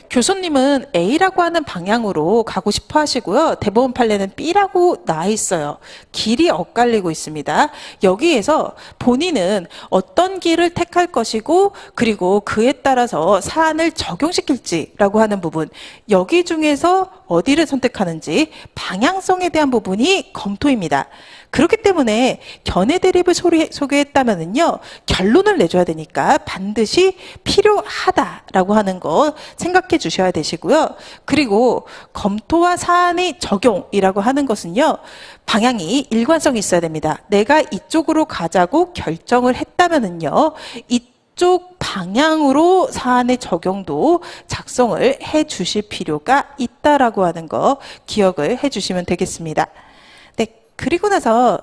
교수님은 A라고 하는 방향으로 가고 싶어 하시고요. 대법원 판례는 B라고 나와 있어요. 길이 엇갈리고 있습니다. 여기에서 본인은 어떤 길을 택할 것이고, 그리고 그에 따라서 사안을 적용시킬지라고 하는 부분, 여기 중에서 어디를 선택하는지 방향성에 대한 부분이 검토입니다. 그렇기 때문에 견해 대립을 소개했다면은요, 결론을 내줘야 되니까 반드시 필요하다라고 하는 거 생각해 주셔야 되시고요. 그리고 검토와 사안의 적용이라고 하는 것은요, 방향이 일관성이 있어야 됩니다. 내가 이쪽으로 가자고 결정을 했다면은요, 이쪽 방향으로 사안의 적용도 작성을 해 주실 필요가 있다라고 하는 거 기억을 해 주시면 되겠습니다. 네, 그리고 나서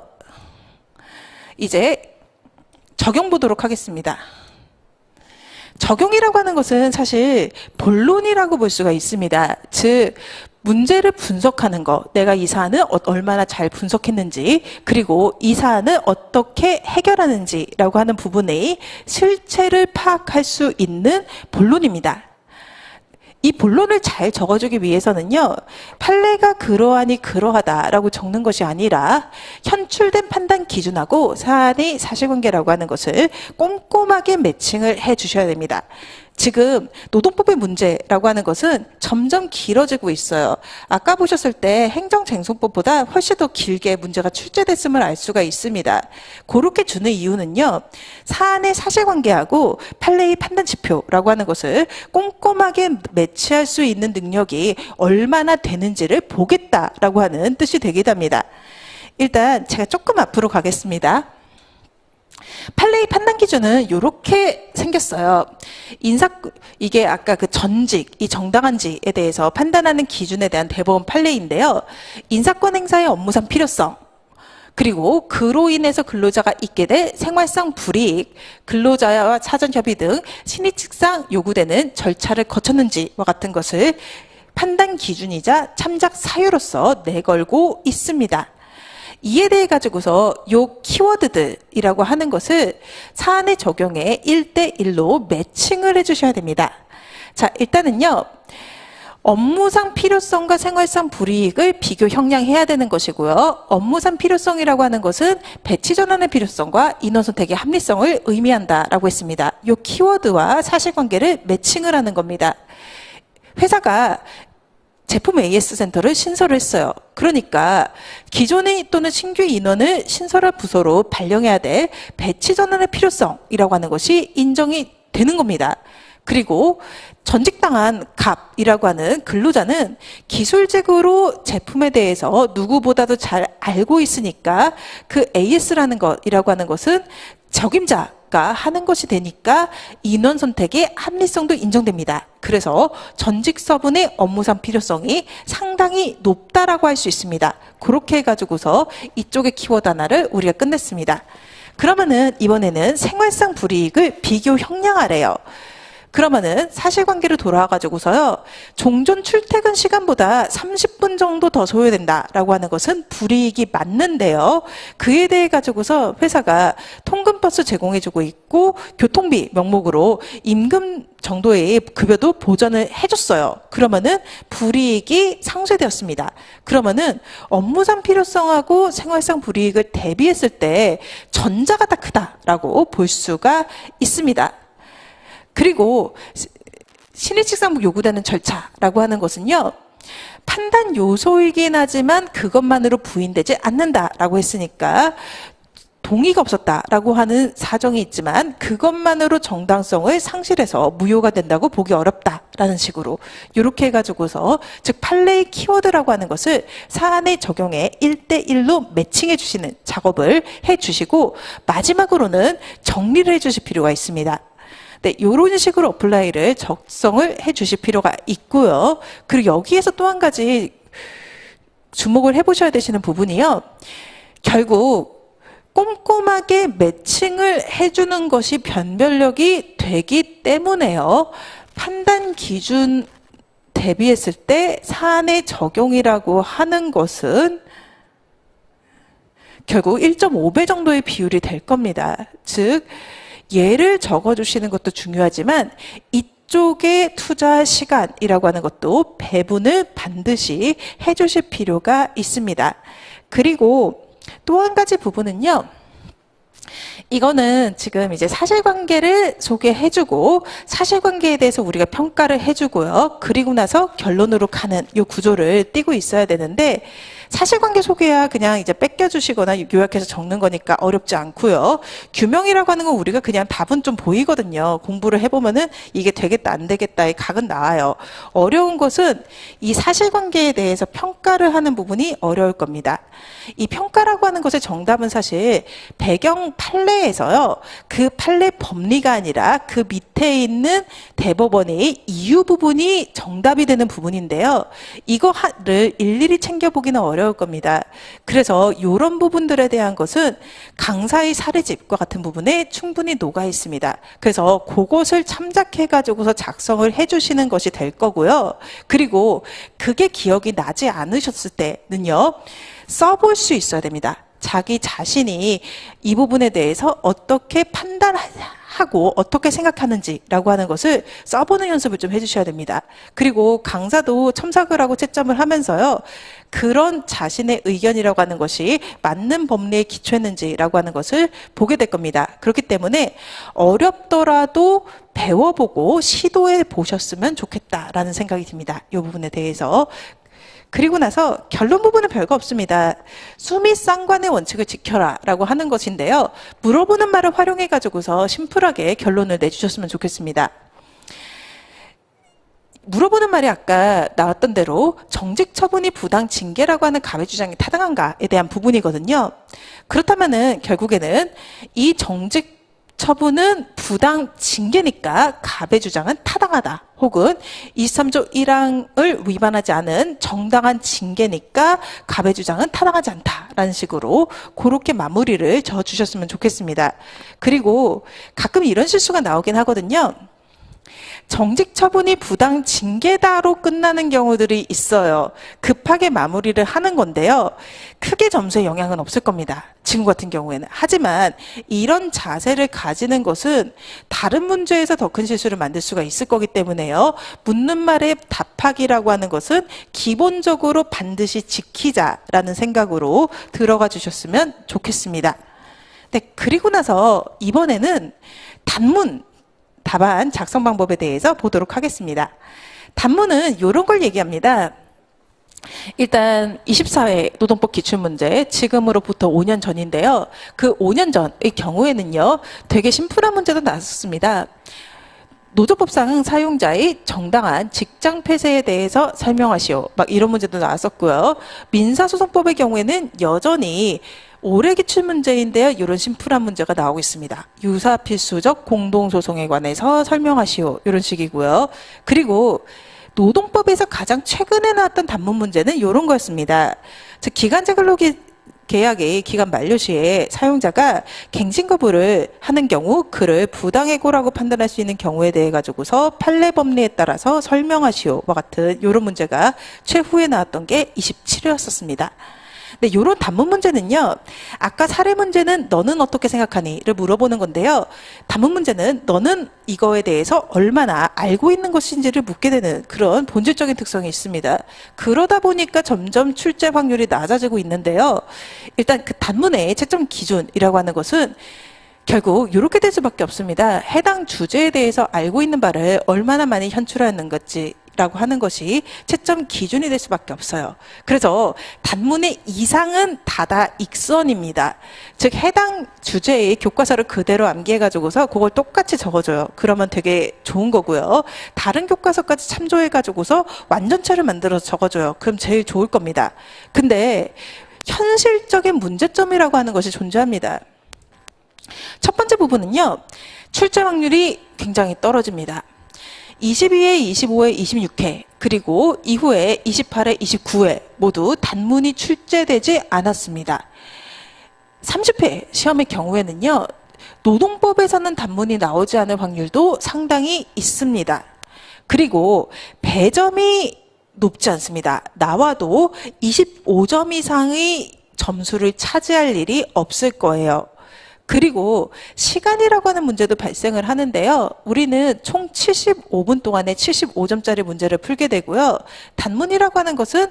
이제 적용 보도록 하겠습니다. 적용이라고 하는 것은 사실 본론이라고 볼 수가 있습니다. 즉, 문제를 분석하는 거, 내가 이 사안을 얼마나 잘 분석했는지, 그리고 이 사안을 어떻게 해결하는지라고 하는 부분의 실체를 파악할 수 있는 본론입니다. 이 본론을 잘 적어주기 위해서는요, 판례가 그러하니 그러하다라고 적는 것이 아니라 현출된 판단 기준하고 사안의 사실관계라고 하는 것을 꼼꼼하게 매칭을 해 주셔야 됩니다. 지금 노동법의 문제라고 하는 것은 점점 길어지고 있어요. 아까 보셨을 때 행정쟁송법보다 훨씬 더 길게 문제가 출제됐음을 알 수가 있습니다. 그렇게 주는 이유는요. 사안의 사실관계하고 판례의 판단 지표라고 하는 것을 꼼꼼하게 매치할 수 있는 능력이 얼마나 되는지를 보겠다라고 하는 뜻이 되기도 합니다. 일단 제가 조금 앞으로 가겠습니다. 판례의 판단 기준은 이렇게 생겼어요. 이게 아까 그 전직, 이 정당한지에 대해서 판단하는 기준에 대한 대법원 판례인데요. 인사권 행사의 업무상 필요성, 그리고 그로 인해서 근로자가 있게 될 생활상 불이익, 근로자와 사전 협의 등 신의칙상 요구되는 절차를 거쳤는지와 같은 것을 판단 기준이자 참작 사유로서 내걸고 있습니다. 이에 대해 가지고서 요 키워드들이라고 하는 것을 사안의 적용에 1대1로 매칭을 해주셔야 됩니다. 자, 일단은요. 업무상 필요성과 생활상 불이익을 비교 형량해야 되는 것이고요. 업무상 필요성이라고 하는 것은 배치 전환의 필요성과 인원 선택의 합리성을 의미한다라고 했습니다. 요 키워드와 사실관계를 매칭을 하는 겁니다. 회사가 제품 AS 센터를 신설을 했어요. 그러니까 기존의 또는 신규 인원을 신설할 부서로 발령해야 될 배치 전환의 필요성이라고 하는 것이 인정이 되는 겁니다. 그리고 전직당한 갑이라고 하는 근로자는 기술직으로 제품에 대해서 누구보다도 잘 알고 있으니까 그 AS라는 것이라고 하는 것은 적임자가 하는 것이 되니까 인원 선택의 합리성도 인정됩니다. 그래서 전직서분의 업무상 필요성이 상당히 높다라고 할 수 있습니다. 그렇게 해가지고서 이쪽의 키워드 하나를 우리가 끝냈습니다. 그러면은 이번에는 생활상 불이익을 비교 형량하래요. 그러면은 사실관계로 돌아와가지고서요. 종전 출퇴근 시간보다 30분 정도 더 소요된다라고 하는 것은 불이익이 맞는데요. 그에 대해 가지고서 회사가 통근버스 제공해주고 있고 교통비 명목으로 임금 정도의 급여도 보전을 해줬어요. 그러면은 불이익이 상쇄되었습니다. 그러면은 업무상 필요성하고 생활상 불이익을 대비했을 때 전자가 더 크다라고 볼 수가 있습니다. 그리고 신의칙상 요구되는 절차라고 하는 것은요. 판단 요소이긴 하지만 그것만으로 부인되지 않는다라고 했으니까 동의가 없었다라고 하는 사정이 있지만 그것만으로 정당성을 상실해서 무효가 된다고 보기 어렵다라는 식으로 이렇게 해가지고서 즉 판례의 키워드라고 하는 것을 사안의 적용에 1대1로 매칭해 주시는 작업을 해주시고 마지막으로는 정리를 해주실 필요가 있습니다. 네, 이런 식으로 어플라이를 적성을 해 주실 필요가 있고요. 그리고 여기에서 또 한 가지 주목을 해보셔야 되시는 부분이요. 결국 꼼꼼하게 매칭을 해주는 것이 변별력이 되기 때문에요. 판단 기준 대비했을 때 사안의 적용이라고 하는 것은 결국 1.5배 정도의 비율이 될 겁니다. 즉 예를 적어주시는 것도 중요하지만 이쪽에 투자할 시간이라고 하는 것도 배분을 반드시 해주실 필요가 있습니다. 그리고 또 한 가지 부분은요. 이거는 지금 이제 사실관계를 소개해주고 사실관계에 대해서 우리가 평가를 해주고요. 그리고 나서 결론으로 가는 이 구조를 띄고 있어야 되는데 사실관계 소개야 그냥 이제 뺏겨주시거나 요약해서 적는 거니까 어렵지 않고요. 규명이라고 하는 건 우리가 그냥 답은 좀 보이거든요. 공부를 해보면은 이게 되겠다 안 되겠다의 각은 나와요. 어려운 것은 이 사실관계에 대해서 평가를 하는 부분이 어려울 겁니다. 이 평가라고 하는 것의 정답은 사실 배경 판례에서요. 그 판례 법리가 아니라 그 밑에 있는 대법원의 이유 부분이 정답이 되는 부분인데요. 이거를 일일이 챙겨보기는 어려울 겁니다. 그래서 이런 부분들에 대한 것은 강사의 사례집과 같은 부분에 충분히 녹아 있습니다. 그래서 그것을 참작해가지고서 작성을 해주시는 것이 될 거고요. 그리고 그게 기억이 나지 않으셨을 때는요. 써볼 수 있어야 됩니다. 자기 자신이 이 부분에 대해서 어떻게 판단하고 어떻게 생각하는지라고 하는 것을 써보는 연습을 좀 해주셔야 됩니다. 그리고 강사도 첨삭을 하고 채점을 하면서요. 그런 자신의 의견이라고 하는 것이 맞는 법리에 기초했는지라고 하는 것을 보게 될 겁니다. 그렇기 때문에 어렵더라도 배워보고 시도해 보셨으면 좋겠다라는 생각이 듭니다. 이 부분에 대해서. 그리고 나서 결론 부분은 별거 없습니다. 수미 쌍관의 원칙을 지켜라 라고 하는 것인데요. 물어보는 말을 활용해 가지고서 심플하게 결론을 내주셨으면 좋겠습니다. 물어보는 말이 아까 나왔던 대로 정직 처분이 부당 징계라고 하는 갑의 주장이 타당한가에 대한 부분이거든요. 그렇다면은 결국에는 이 정직 처분은 부당 징계니까 갑의 주장은 타당하다. 혹은 23조 1항을 위반하지 않은 정당한 징계니까 갑의 주장은 타당하지 않다라는 식으로 그렇게 마무리를 져주셨으면 좋겠습니다. 그리고 가끔 이런 실수가 나오긴 하거든요. 정직 처분이 부당 징계다로 끝나는 경우들이 있어요. 급하게 마무리를 하는 건데요. 크게 점수에 영향은 없을 겁니다. 지금 같은 경우에는. 하지만 이런 자세를 가지는 것은 다른 문제에서 더 큰 실수를 만들 수가 있을 거기 때문에요. 묻는 말에 답하기라고 하는 것은 기본적으로 반드시 지키자라는 생각으로 들어가 주셨으면 좋겠습니다. 네, 그리고 나서 이번에는 단문 답안 작성 방법에 대해서 보도록 하겠습니다. 단문은 이런 걸 얘기합니다. 일단 24회 노동법 기출문제 지금으로부터 5년 전인데요. 그 5년 전의 경우에는요. 되게 심플한 문제도 나왔습니다. 노조법상 사용자의 정당한 직장 폐쇄에 대해서 설명하시오. 막 이런 문제도 나왔었고요. 민사소송법의 경우에는 여전히 올해 기출 문제인데요. 이런 심플한 문제가 나오고 있습니다. 유사 필수적 공동소송에 관해서 설명하시오. 이런 식이고요. 그리고 노동법에서 가장 최근에 나왔던 단문 문제는 이런 거였습니다. 즉 기간제 근로계약의 기간 만료 시에 사용자가 갱신 거부를 하는 경우 그를 부당해고라고 판단할 수 있는 경우에 대해 가지고서 판례 법리에 따라서 설명하시오와 같은 이런 문제가 최후에 나왔던 게 27회였었습니다. 네, 이런 단문 문제는요. 아까 사례 문제는 너는 어떻게 생각하니?를 물어보는 건데요. 단문 문제는 너는 이거에 대해서 얼마나 알고 있는 것인지를 묻게 되는 그런 본질적인 특성이 있습니다. 그러다 보니까 점점 출제 확률이 낮아지고 있는데요. 일단 그 단문의 채점 기준이라고 하는 것은 결국 이렇게 될 수밖에 없습니다. 해당 주제에 대해서 알고 있는 바를 얼마나 많이 현출하는 건지 라고 하는 것이 채점 기준이 될 수밖에 없어요. 그래서 단문의 이상은 다다익선입니다. 즉 해당 주제의 교과서를 그대로 암기해가지고서 그걸 똑같이 적어줘요. 그러면 되게 좋은 거고요. 다른 교과서까지 참조해가지고서 완전체를 만들어서 적어줘요. 그럼 제일 좋을 겁니다. 근데 현실적인 문제점이라고 하는 것이 존재합니다. 첫 번째 부분은요. 출제 확률이 굉장히 떨어집니다. 22회, 25회, 26회 그리고 이후에 28회, 29회 모두 단문이 출제되지 않았습니다. 30회 시험의 경우에는요. 노동법에서는 단문이 나오지 않을 확률도 상당히 있습니다. 그리고 배점이 높지 않습니다. 나와도 25점 이상의 점수를 차지할 일이 없을 거예요. 그리고 시간이라고 하는 문제도 발생을 하는데요. 우리는 총 75분 동안에 75점짜리 문제를 풀게 되고요. 단문이라고 하는 것은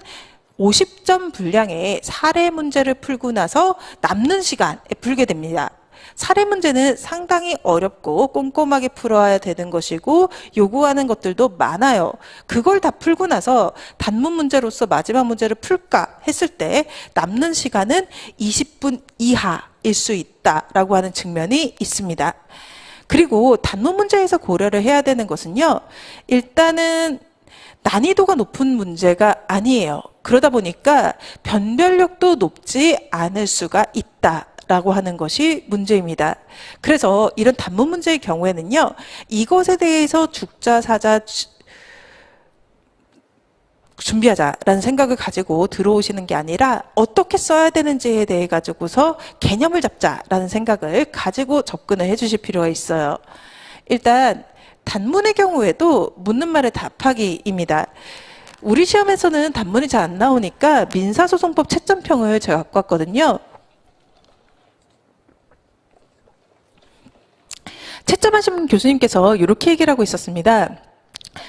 50점 분량의 사례 문제를 풀고 나서 남는 시간에 풀게 됩니다. 사례 문제는 상당히 어렵고 꼼꼼하게 풀어야 되는 것이고 요구하는 것들도 많아요. 그걸 다 풀고 나서 단문 문제로서 마지막 문제를 풀까 했을 때 남는 시간은 20분 이하일 수 있다라고 하는 측면이 있습니다. 그리고 단문 문제에서 고려를 해야 되는 것은요. 일단은 난이도가 높은 문제가 아니에요. 그러다 보니까 변별력도 높지 않을 수가 있다. 라고 하는 것이 문제입니다. 그래서 이런 단문 문제의 경우에는요. 이것에 대해서 죽자 사자 준비하자라는 생각을 가지고 들어오시는 게 아니라 어떻게 써야 되는지에 대해 가지고서 개념을 잡자라는 생각을 가지고 접근을 해주실 필요가 있어요. 일단 단문의 경우에도 묻는 말에 답하기입니다. 우리 시험에서는 단문이 잘 안 나오니까 민사소송법 채점평을 제가 갖고 왔거든요. 채점하신 교수님께서 이렇게 얘기를 하고 있었습니다.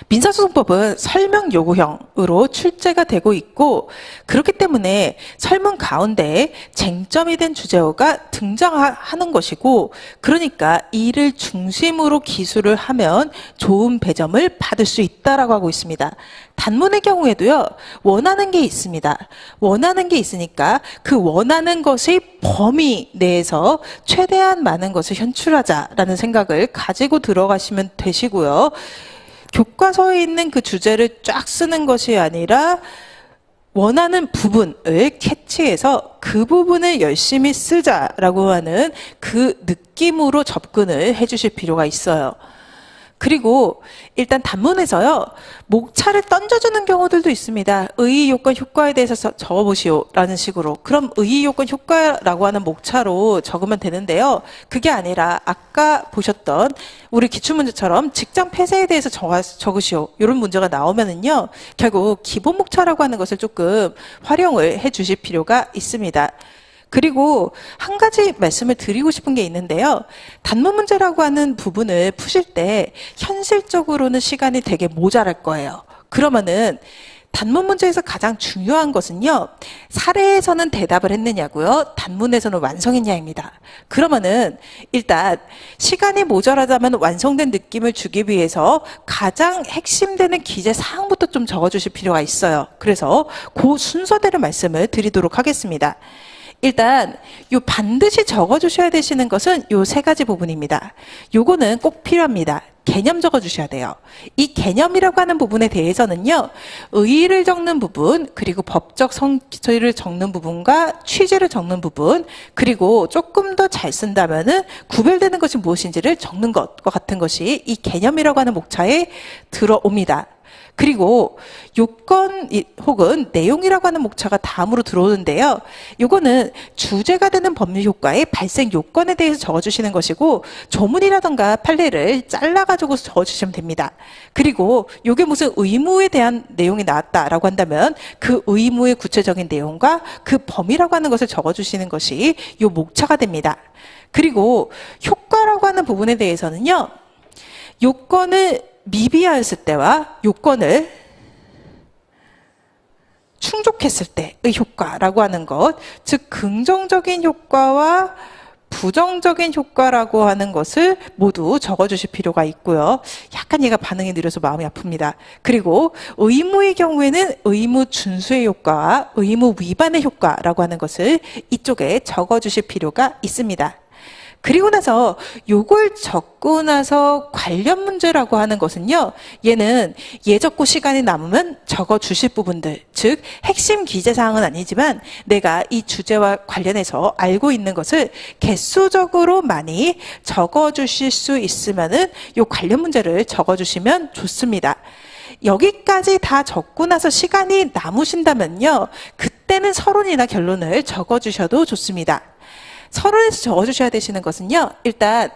민사소송법은 설명 요구형으로 출제가 되고 있고, 그렇기 때문에 설문 가운데 쟁점이 된 주제어가 등장하는 것이고, 그러니까 이를 중심으로 기술을 하면 좋은 배점을 받을 수 있다라고 하고 있습니다. 단문의 경우에도요, 원하는 게 있습니다. 원하는 게 있으니까 그 원하는 것의 범위 내에서 최대한 많은 것을 현출하자라는 생각을 가지고 들어가시면 되시고요. 교과서에 있는 그 주제를 쫙 쓰는 것이 아니라 원하는 부분을 캐치해서 그 부분을 열심히 쓰자라고 하는 그 느낌으로 접근을 해주실 필요가 있어요. 그리고 일단 단문에서요, 목차를 던져주는 경우들도 있습니다. 의의 요건 효과에 대해서 적어보시오 라는 식으로. 그럼 의의 요건 효과라고 하는 목차로 적으면 되는데요. 그게 아니라 아까 보셨던 우리 기출문제처럼 직장 폐쇄에 대해서 적으시오, 이런 문제가 나오면은요, 결국 기본 목차라고 하는 것을 조금 활용을 해 주실 필요가 있습니다. 그리고 한 가지 말씀을 드리고 싶은 게 있는데요. 단문 문제라고 하는 부분을 푸실 때 현실적으로는 시간이 되게 모자랄 거예요. 그러면은 단문 문제에서 가장 중요한 것은요, 사례에서는 대답을 했느냐고요, 단문에서는 완성했냐입니다. 그러면은 일단 시간이 모자라다면 완성된 느낌을 주기 위해서 가장 핵심되는 기재 사항부터 좀 적어주실 필요가 있어요. 그래서 그 순서대로 말씀을 드리도록 하겠습니다. 일단 요 반드시 적어주셔야 되시는 것은 요 세 가지 부분입니다. 요거는 꼭 필요합니다. 개념 적어주셔야 돼요. 이 개념이라고 하는 부분에 대해서는요, 의의를 적는 부분, 그리고 법적 성질을 적는 부분과 취지를 적는 부분, 그리고 조금 더 잘 쓴다면은 구별되는 것이 무엇인지를 적는 것과 같은 것이 이 개념이라고 하는 목차에 들어옵니다. 그리고 요건 혹은 내용이라고 하는 목차가 다음으로 들어오는데요. 요거는 주제가 되는 법률 효과의 발생 요건에 대해서 적어주시는 것이고, 조문이라던가 판례를 잘라가지고 적어주시면 됩니다. 그리고 요게 무슨 의무에 대한 내용이 나왔다라고 한다면 그 의무의 구체적인 내용과 그 범위라고 하는 것을 적어주시는 것이 요 목차가 됩니다. 그리고 효과라고 하는 부분에 대해서는요, 요건을 미비하였을 때와 요건을 충족했을 때의 효과라고 하는 것, 즉 긍정적인 효과와 부정적인 효과라고 하는 것을 모두 적어주실 필요가 있고요. 약간 얘가 반응이 느려서 마음이 아픕니다. 그리고 의무의 경우에는 의무 준수의 효과와 의무 위반의 효과라고 하는 것을 이쪽에 적어주실 필요가 있습니다. 그리고 나서 요걸 적고 나서 관련 문제라고 하는 것은요, 얘는 예 적고 시간이 남으면 적어 주실 부분들, 즉 핵심 기재사항은 아니지만 내가 이 주제와 관련해서 알고 있는 것을 개수적으로 많이 적어 주실 수 있으면은 요 관련 문제를 적어 주시면 좋습니다. 여기까지 다 적고 나서 시간이 남으신다면요, 그때는 서론이나 결론을 적어 주셔도 좋습니다. 서론에서 적어주셔야 되시는 것은요, 일단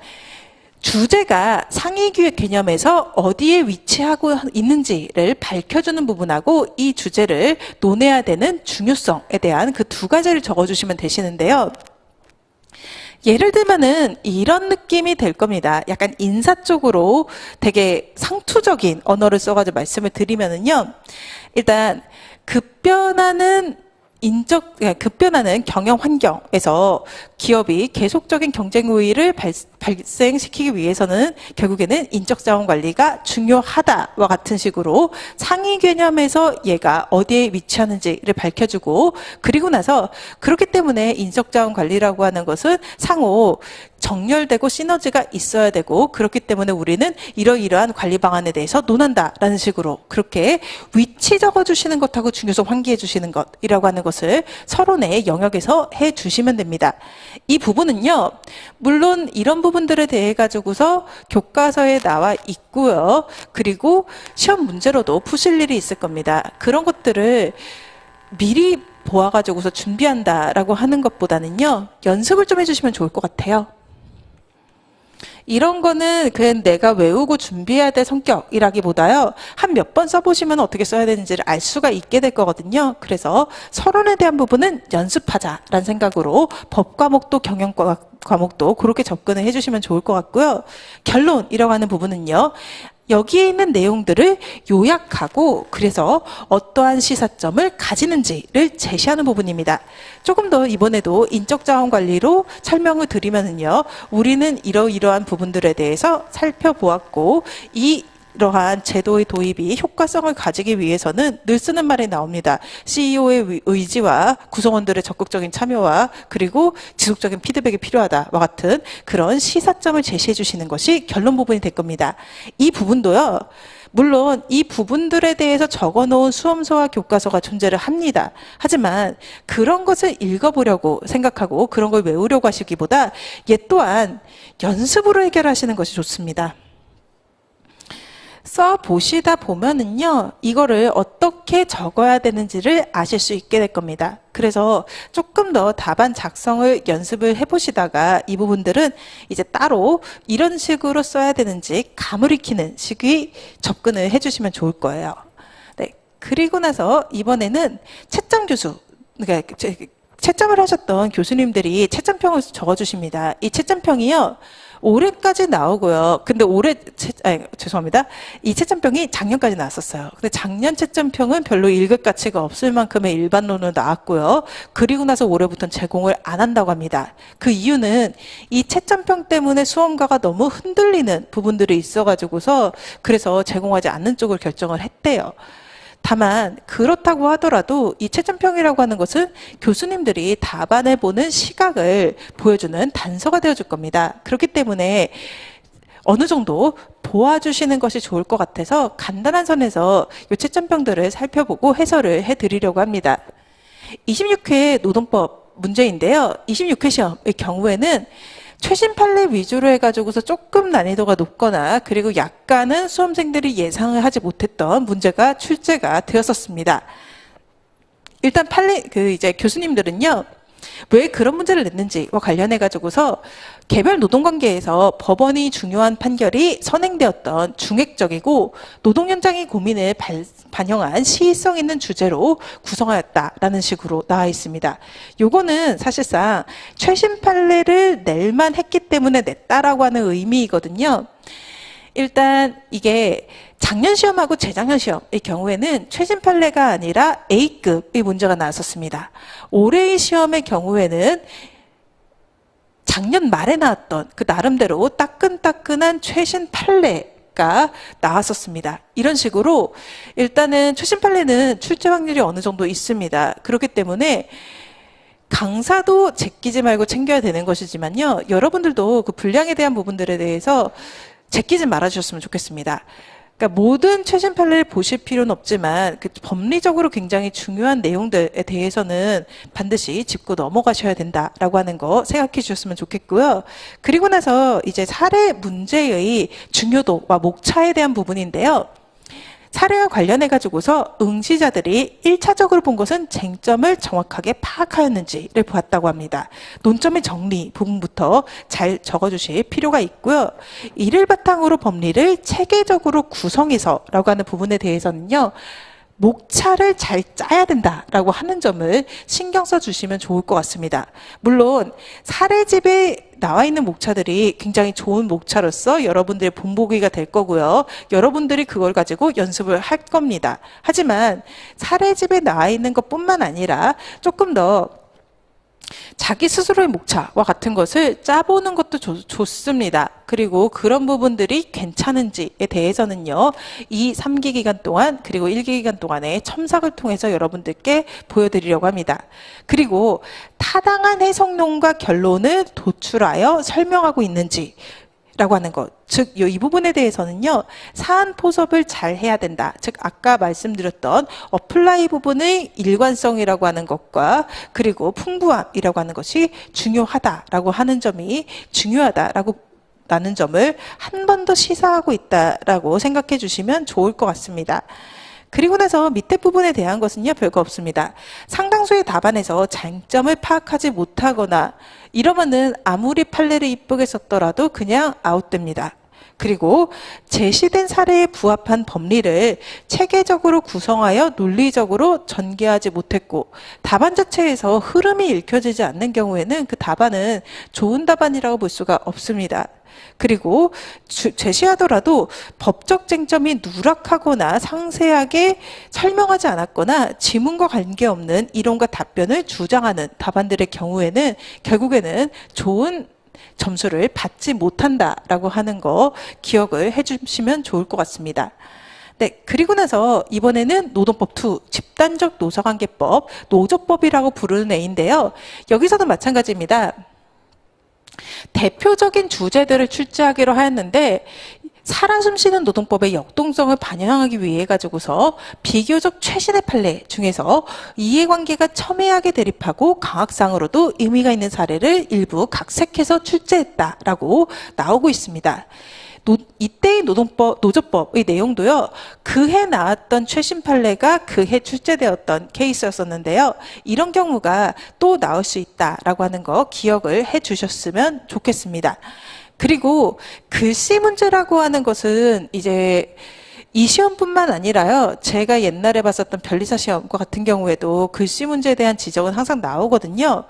주제가 상위기획 개념에서 어디에 위치하고 있는지를 밝혀주는 부분하고 이 주제를 논해야 되는 중요성에 대한 그 두 가지를 적어주시면 되시는데요. 예를 들면은 이런 느낌이 될 겁니다. 약간 인사 쪽으로 되게 상투적인 언어를 써가지고 말씀을 드리면은요, 일단 급변하는 경영 환경에서 기업이 계속적인 경쟁 우위를 발생시키기 위해서는 결국에는 인적 자원 관리가 중요하다와 같은 식으로 상위 개념에서 얘가 어디에 위치하는지를 밝혀주고, 그리고 나서 그렇기 때문에 인적 자원 관리라고 하는 것은 상호 정렬되고 시너지가 있어야 되고, 그렇기 때문에 우리는 이러이러한 관리 방안에 대해서 논한다라는 식으로 그렇게 위치 적어주시는 것하고 중요성 환기해 주시는 것이라고 하는 것을 서론의 영역에서 해 주시면 됩니다. 이 부분은요, 물론 이런 부분들에 대해 가지고서 교과서에 나와 있고요. 그리고 시험 문제로도 푸실 일이 있을 겁니다. 그런 것들을 미리 보아가지고서 준비한다라고 하는 것보다는요, 연습을 좀 해주시면 좋을 것 같아요. 이런 거는 그냥 내가 외우고 준비해야 될 성격이라기보다요. 한 몇 번 써보시면 어떻게 써야 되는지를 알 수가 있게 될 거거든요. 그래서 서론에 대한 부분은 연습하자라는 생각으로 법 과목도 경영 과목도 그렇게 접근을 해주시면 좋을 것 같고요. 결론이라고 하는 부분은요. 여기에 있는 내용들을 요약하고 그래서 어떠한 시사점을 가지는지를 제시하는 부분입니다. 조금 더 이번에도 인적자원관리로 설명을 드리면은요. 우리는 이러이러한 부분들에 대해서 살펴보았고 이러한 제도의 도입이 효과성을 가지기 위해서는 늘 쓰는 말이 나옵니다. CEO의 의지와 구성원들의 적극적인 참여와 그리고 지속적인 피드백이 필요하다와 같은 그런 시사점을 제시해 주시는 것이 결론 부분이 될 겁니다. 이 부분도요. 물론 이 부분들에 대해서 적어놓은 수험서와 교과서가 존재를 합니다. 하지만 그런 것을 읽어보려고 생각하고 그런 걸 외우려고 하시기보다 얘 또한 연습으로 해결하시는 것이 좋습니다. 써보시다 보면은요, 이거를 어떻게 적어야 되는지를 아실 수 있게 될 겁니다. 그래서 조금 더 답안 작성을 연습을 해보시다가 이 부분들은 이제 따로 이런 식으로 써야 되는지 감을 익히는 식의 접근을 해주시면 좋을 거예요. 네. 그리고 나서 이번에는 채점 교수, 그러니까 채점을 하셨던 교수님들이 채점평을 적어주십니다. 이 채점평이요. 올해까지 나오고요. 근데 죄송합니다. 이 채점평이 작년까지 나왔었어요. 근데 작년 채점평은 별로 읽을 가치가 없을 만큼의 일반론으로 나왔고요. 그리고 나서 올해부터는 제공을 안 한다고 합니다. 그 이유는 이 채점평 때문에 수험가가 너무 흔들리는 부분들이 있어가지고서 그래서 제공하지 않는 쪽을 결정을 했대요. 다만 그렇다고 하더라도 이 채점평이라고 하는 것은 교수님들이 답안을 보는 시각을 보여주는 단서가 되어줄 겁니다. 그렇기 때문에 어느 정도 도와주시는 것이 좋을 것 같아서 간단한 선에서 이 채점평들을 살펴보고 해설을 해드리려고 합니다. 26회 노동법 문제인데요. 26회 시험의 경우에는 최신 판례 위주로 해가지고서 조금 난이도가 높거나 그리고 약간은 수험생들이 예상을 하지 못했던 문제가 출제가 되었었습니다. 일단 이제 교수님들은요. 왜 그런 문제를 냈는지와 관련해 가지고서 개별 노동관계에서 법원이 중요한 판결이 선행되었던 중획적이고 노동 현장의 고민을 반영한 시의성 있는 주제로 구성하였다라는 식으로 나와 있습니다. 요거는 사실상 최신 판례를 낼만 했기 때문에 냈다라고 하는 의미이거든요. 일단 이게 작년 시험하고 재작년 시험의 경우에는 최신 판례가 아니라 A급의 문제가 나왔었습니다. 올해의 시험의 경우에는 작년 말에 나왔던 그 나름대로 따끈따끈한 최신 판례가 나왔었습니다. 이런 식으로 일단은 최신 판례는 출제 확률이 어느 정도 있습니다. 그렇기 때문에 강사도 제끼지 말고 챙겨야 되는 것이지만요. 여러분들도 그 분량에 대한 부분들에 대해서 제끼지 말아주셨으면 좋겠습니다. 그러니까 모든 최신 판례를 보실 필요는 없지만 그 법리적으로 굉장히 중요한 내용들에 대해서는 반드시 짚고 넘어가셔야 된다라고 하는 거 생각해 주셨으면 좋겠고요. 그리고 나서 이제 사례 문제의 중요도와 목차에 대한 부분인데요. 사례와 관련해 가지고서 응시자들이 1차적으로 본 것은 쟁점을 정확하게 파악하였는지를 보았다고 합니다. 논점의 정리 부분부터 잘 적어주실 필요가 있고요. 이를 바탕으로 법리를 체계적으로 구성해서라고 하는 부분에 대해서는요. 목차를 잘 짜야 된다라고 하는 점을 신경 써주시면 좋을 것 같습니다. 물론 사례집에 나와 있는 목차들이 굉장히 좋은 목차로서 여러분들의 본보기가 될 거고요. 여러분들이 그걸 가지고 연습을 할 겁니다. 하지만 사례집에 나와 있는 것뿐만 아니라 조금 더 자기 스스로의 목차와 같은 것을 짜보는 것도 좋습니다. 그리고 그런 부분들이 괜찮은지에 대해서는요. 이 3기 기간 동안 그리고 1기 기간 동안에 첨삭을 통해서 여러분들께 보여드리려고 합니다. 그리고 타당한 해석론과 결론을 도출하여 설명하고 있는지 라고 하는 것. 즉, 이 부분에 대해서는요, 사안 포섭을 잘 해야 된다. 즉, 아까 말씀드렸던 어플라이 부분의 일관성이라고 하는 것과 그리고 풍부함이라고 하는 것이 중요하다라고 하는 점이 중요하다라고 라는 점을 한 번 더 시사하고 있다라고 생각해 주시면 좋을 것 같습니다. 그리고 나서 밑에 부분에 대한 것은요, 별거 없습니다. 상당수의 답안에서 장점을 파악하지 못하거나 이러면은 아무리 판례를 이쁘게 썼더라도 그냥 아웃됩니다. 그리고 제시된 사례에 부합한 법리를 체계적으로 구성하여 논리적으로 전개하지 못했고 답안 자체에서 흐름이 읽혀지지 않는 경우에는 그 답안은 좋은 답안이라고 볼 수가 없습니다. 그리고 제시하더라도 법적 쟁점이 누락하거나 상세하게 설명하지 않았거나 지문과 관계없는 이론과 답변을 주장하는 답안들의 경우에는 결국에는 좋은 점수를 받지 못한다라고 하는 거 기억을 해주시면 좋을 것 같습니다. 네, 그리고 나서 이번에는 노동법 2, 집단적 노사관계법, 노조법이라고 부르는 애인데요. 여기서도 마찬가지입니다. 대표적인 주제들을 출제하기로 하였는데 살아 숨쉬는 노동법의 역동성을 반영하기 위해 가지고서 비교적 최신의 판례 중에서 이해관계가 첨예하게 대립하고 강학상으로도 의미가 있는 사례를 일부 각색해서 출제했다라고 나오고 있습니다. 이때의 노조법의 내용도요, 그해 나왔던 최신 판례가 그해 출제되었던 케이스였었는데요. 이런 경우가 또 나올 수 있다라고 하는 거 기억을 해 주셨으면 좋겠습니다. 그리고 글씨 문제라고 하는 것은 이제 이 시험뿐만 아니라요, 제가 옛날에 봤었던 변리사 시험과 같은 경우에도 글씨 문제에 대한 지적은 항상 나오거든요.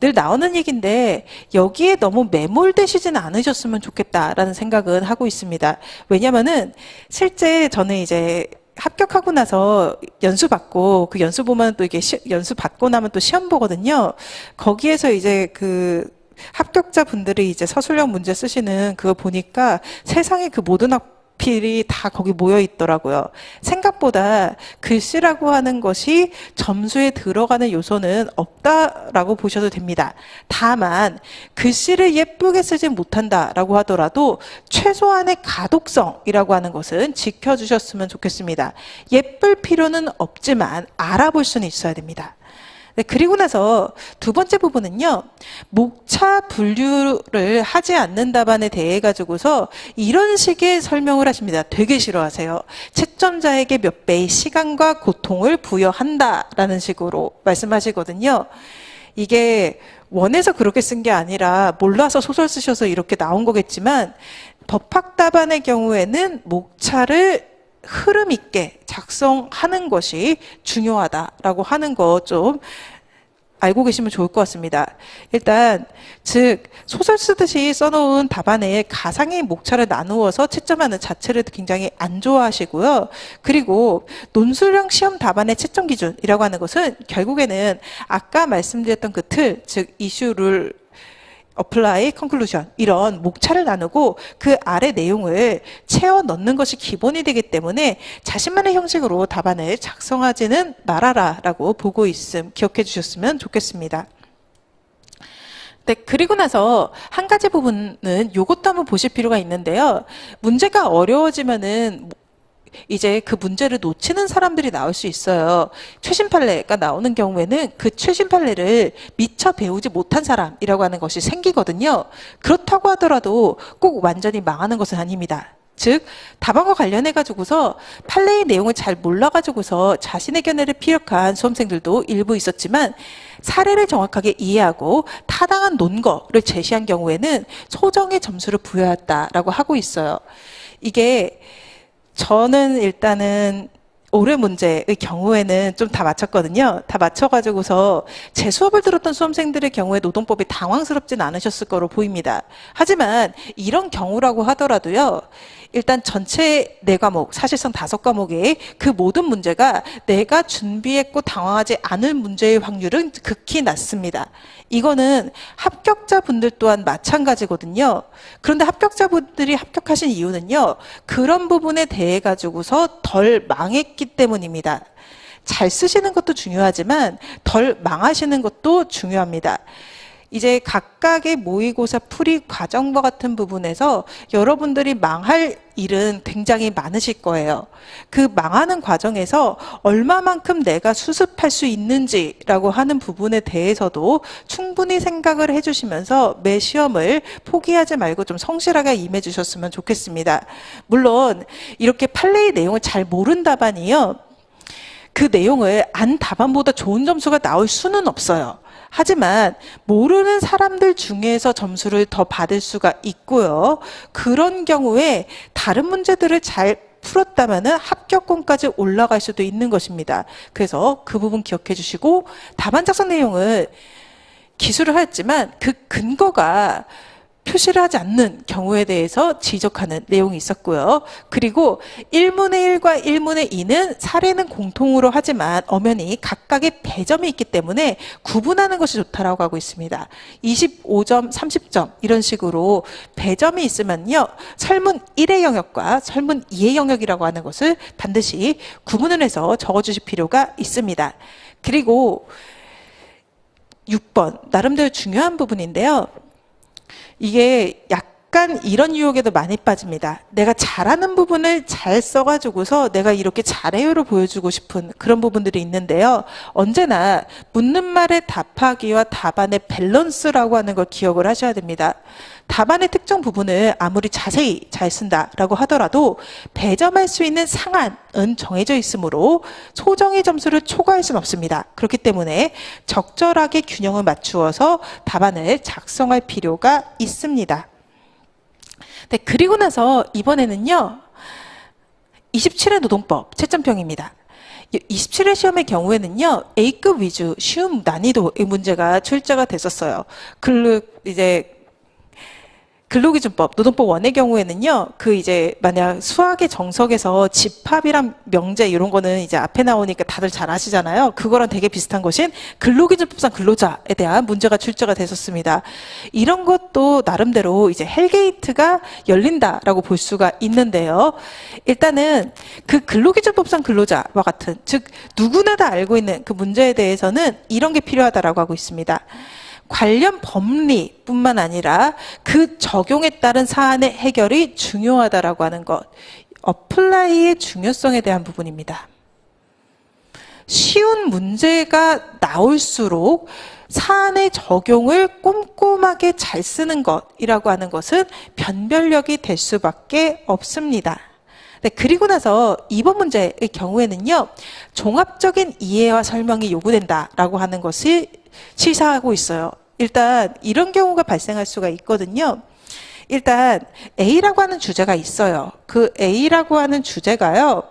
늘 나오는 얘기인데 여기에 너무 매몰되시진 않으셨으면 좋겠다라는 생각은 하고 있습니다. 왜냐면은 실제 저는 이제 합격하고 나서 연수 받고 그 연수 보면 또 이게 연수 받고 나면 또 시험 보거든요. 거기에서 이제 그 합격자분들이 이제 서술형 문제 쓰시는 그거 보니까 세상에 그 모든 학필이 다 거기 모여 있더라고요. 생각보다 글씨라고 하는 것이 점수에 들어가는 요소는 없다라고 보셔도 됩니다. 다만 글씨를 예쁘게 쓰지 못한다라고 하더라도 최소한의 가독성이라고 하는 것은 지켜주셨으면 좋겠습니다. 예쁠 필요는 없지만 알아볼 수는 있어야 됩니다. 네, 그리고 나서 두 번째 부분은요, 목차 분류를 하지 않는 답안에 대해 가지고서 이런 식의 설명을 하십니다. 되게 싫어하세요. 채점자에게 몇 배의 시간과 고통을 부여한다라는 식으로 말씀하시거든요. 이게 원해서 그렇게 쓴 게 아니라 몰라서 소설 쓰셔서 이렇게 나온 거겠지만 법학 답안의 경우에는 목차를 흐름 있게 작성하는 것이 중요하다라고 하는 거 좀 알고 계시면 좋을 것 같습니다. 일단 즉 소설 쓰듯이 써놓은 답안에 가상의 목차를 나누어서 채점하는 자체를 굉장히 안 좋아하시고요. 그리고 논술형 시험 답안의 채점 기준이라고 하는 것은 결국에는 아까 말씀드렸던 그 틀, 즉 이슈를 apply, conclusion 이런 목차를 나누고 그 아래 내용을 채워 넣는 것이 기본이 되기 때문에 자신만의 형식으로 답안을 작성하지는 말아라라고 보고 있음 기억해 주셨으면 좋겠습니다. 네, 그리고 나서 한 가지 부분은 이것도 한번 보실 필요가 있는데요. 문제가 어려워지면은 이제 그 문제를 놓치는 사람들이 나올 수 있어요. 최신 판례가 나오는 경우에는 그 최신 판례를 미처 배우지 못한 사람이라고 하는 것이 생기거든요. 그렇다고 하더라도 꼭 완전히 망하는 것은 아닙니다. 즉 답안과 관련해 가지고서 판례의 내용을 잘 몰라 가지고서 자신의 견해를 피력한 수험생들도 일부 있었지만 사례를 정확하게 이해하고 타당한 논거를 제시한 경우에는 소정의 점수를 부여했다라고 하고 있어요. 이게 저는 일단은 올해 문제의 경우에는 좀 다 맞췄거든요. 다 맞춰가지고서 제 수업을 들었던 수험생들의 경우에 노동법이 당황스럽진 않으셨을 거로 보입니다. 하지만 이런 경우라고 하더라도요. 일단 전체 4과목, 사실상 5과목의 그 모든 문제가 내가 준비했고 당황하지 않을 문제의 확률은 극히 낮습니다. 이거는 합격자분들 또한 마찬가지거든요. 그런데 합격자분들이 합격하신 이유는요. 그런 부분에 대해 가지고서 덜 망했기 때문입니다. 잘 쓰시는 것도 중요하지만 덜 망하시는 것도 중요합니다. 이제 각각의 모의고사 풀이 과정과 같은 부분에서 여러분들이 망할 일은 굉장히 많으실 거예요. 그 망하는 과정에서 얼마만큼 내가 수습할 수 있는지라고 하는 부분에 대해서도 충분히 생각을 해주시면서 매 시험을 포기하지 말고 좀 성실하게 임해주셨으면 좋겠습니다. 물론 이렇게 판례의 내용을 잘 모른 답안이요. 그 내용을 안 답안보다 좋은 점수가 나올 수는 없어요. 하지만 모르는 사람들 중에서 점수를 더 받을 수가 있고요. 그런 경우에 다른 문제들을 잘 풀었다면 합격권까지 올라갈 수도 있는 것입니다. 그래서 그 부분 기억해 주시고, 답안 작성 내용을 기술을 하였지만 그 근거가 표시를 하지 않는 경우에 대해서 지적하는 내용이 있었고요. 그리고 1문의 1과 1문의 2는 사례는 공통으로 하지만 엄연히 각각의 배점이 있기 때문에 구분하는 것이 좋다라고 하고 있습니다. 25점, 30점 이런 식으로 배점이 있으면요, 설문 1의 영역과 설문 2의 영역이라고 하는 것을 반드시 구분을 해서 적어주실 필요가 있습니다. 그리고 6번, 나름대로 중요한 부분인데요. 이게 약간 이런 유혹에도 많이 빠집니다. 내가 잘하는 부분을 잘 써가지고서 내가 이렇게 잘해요를 보여주고 싶은 그런 부분들이 있는데요. 언제나 묻는 말에 답하기와 답안의 밸런스라고 하는 걸 기억을 하셔야 됩니다. 답안의 특정 부분을 아무리 자세히 잘 쓴다라고 하더라도 배점할 수 있는 상한은 정해져 있으므로 소정의 점수를 초과할 수는 없습니다. 그렇기 때문에 적절하게 균형을 맞추어서 답안을 작성할 필요가 있습니다. 네, 그리고 나서 이번에는요, 27회 노동법 채점평입니다. 27회 시험의 경우에는요, A급 위주 쉬움 난이도의 문제가 출제가 됐었어요. 근로기준법, 노동법 1의 경우에는요, 만약 수학의 정석에서 집합이랑 명제 이런 거는 이제 앞에 나오니까 다들 잘 아시잖아요. 그거랑 되게 비슷한 것인 근로기준법상 근로자에 대한 문제가 출제가 됐었습니다. 이런 것도 나름대로 이제 헬게이트가 열린다라고 볼 수가 있는데요. 일단은 그 근로기준법상 근로자와 같은, 즉, 누구나 다 알고 있는 그 문제에 대해서는 이런 게 필요하다라고 하고 있습니다. 관련 법리뿐만 아니라 그 적용에 따른 사안의 해결이 중요하다라고 하는 것, 어플라이의 중요성에 대한 부분입니다. 쉬운 문제가 나올수록 사안의 적용을 꼼꼼하게 잘 쓰는 것이라고 하는 것은 변별력이 될 수밖에 없습니다. 네, 그리고 나서 이번 문제의 경우에는요, 종합적인 이해와 설명이 요구된다라고 하는 것을 시사하고 있어요. 일단 이런 경우가 발생할 수가 있거든요. 일단 A라고 하는 주제가 있어요. 그 A라고 하는 주제가요,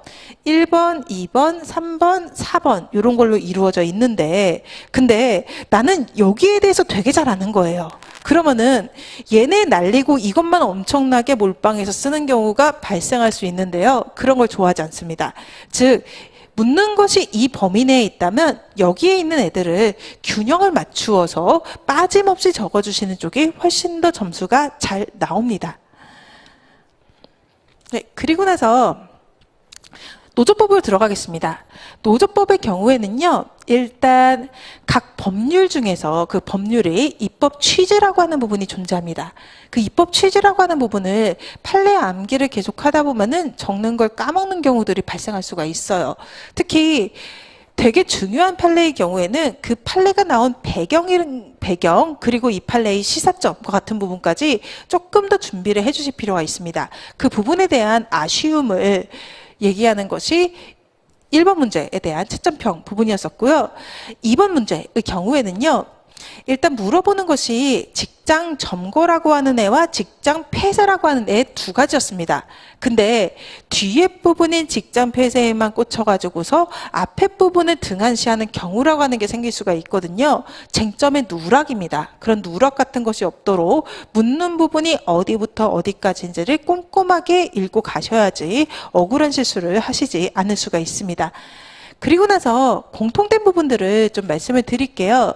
1번, 2번, 3번, 4번 이런 걸로 이루어져 있는데, 근데 나는 여기에 대해서 되게 잘 아는 거예요. 그러면은 얘네 날리고 이것만 엄청나게 몰빵해서 쓰는 경우가 발생할 수 있는데요. 그런 걸 좋아하지 않습니다. 즉, 묻는 것이 이 범위 내에 있다면 여기에 있는 애들을 균형을 맞추어서 빠짐없이 적어주시는 쪽이 훨씬 더 점수가 잘 나옵니다. 네, 그리고 나서 노조법으로 들어가겠습니다. 노조법의 경우에는요, 일단 각 법률 중에서 그 법률의 입법 취지라고 하는 부분이 존재합니다. 그 입법 취지라고 하는 부분을 판례 암기를 계속 하다 보면은 적는 걸 까먹는 경우들이 발생할 수가 있어요. 특히 되게 중요한 판례의 경우에는 그 판례가 나온 배경, 그리고 이 판례의 시사점과 같은 부분까지 조금 더 준비를 해주실 필요가 있습니다. 그 부분에 대한 아쉬움을 얘기하는 것이 1번 문제에 대한 채점평 부분이었었고요. 2번 문제의 경우에는요, 일단 물어보는 것이 직장 점거라고 하는 애와 직장 폐쇄라고 하는 애 두 가지였습니다. 근데 뒤에 부분인 직장 폐쇄에만 꽂혀가지고서 앞에 부분을 등한시하는 경우라고 하는 게 생길 수가 있거든요. 쟁점의 누락입니다. 그런 누락 같은 것이 없도록 묻는 부분이 어디부터 어디까지인지를 꼼꼼하게 읽고 가셔야지 억울한 실수를 하시지 않을 수가 있습니다. 그리고 나서 공통된 부분들을 좀 말씀을 드릴게요.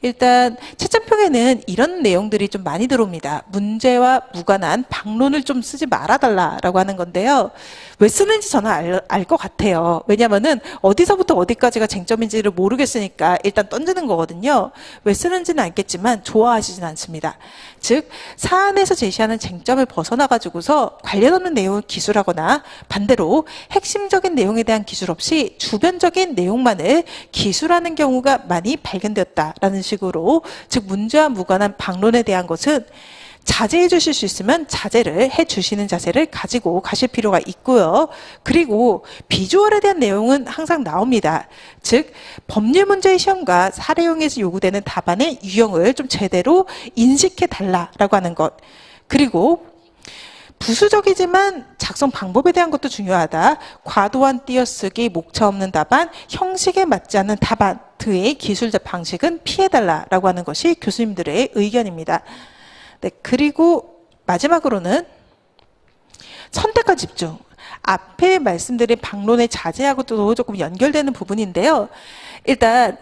일단 채점평에는 이런 내용들이 좀 많이 들어옵니다. 문제와 무관한 방론을 좀 쓰지 말아달라라고 하는 건데요. 왜 쓰는지 저는 알 것 같아요. 왜냐하면은 어디서부터 어디까지가 쟁점인지를 모르겠으니까 일단 던지는 거거든요. 왜 쓰는지는 알겠지만 좋아하시진 않습니다. 즉, 사안에서 제시하는 쟁점을 벗어나가지고서 관련 없는 내용을 기술하거나 반대로 핵심적인 내용에 대한 기술 없이 주변적인 내용만을 기술하는 경우가 많이 발견되었다라는 식으로, 즉 문제와 무관한 방론에 대한 것은 자제해 주실 수 있으면 자제를 해 주시는 자세를 가지고 가실 필요가 있고요. 그리고 비주얼에 대한 내용은 항상 나옵니다. 즉 법률 문제의 시험과 사례형에서 요구되는 답안의 유형을 좀 제대로 인식해 달라라고 하는 것. 그리고 부수적이지만 작성 방법에 대한 것도 중요하다. 과도한 띄어쓰기, 목차 없는 답안, 형식에 맞지 않는 답안 등의 기술적 방식은 피해달라라고 하는 것이 교수님들의 의견입니다. 네, 그리고 마지막으로는 선택과 집중. 앞에 말씀드린 방론의 자제하고도 조금 연결되는 부분인데요. 일단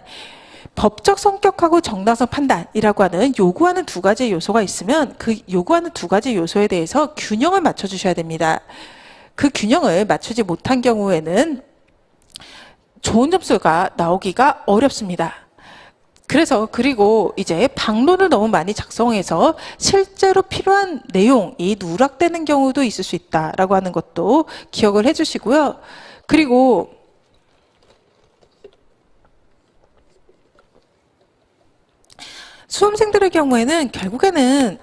법적 성격하고 정당성 판단이라고 하는 요구하는 두 가지 요소가 있으면 그 요구하는 두 가지 요소에 대해서 균형을 맞춰주셔야 됩니다. 그 균형을 맞추지 못한 경우에는 좋은 점수가 나오기가 어렵습니다. 그래서 그리고 이제 방론을 너무 많이 작성해서 실제로 필요한 내용이 누락되는 경우도 있을 수 있다라고 하는 것도 기억을 해주시고요. 그리고 수험생들의 경우에는 결국에는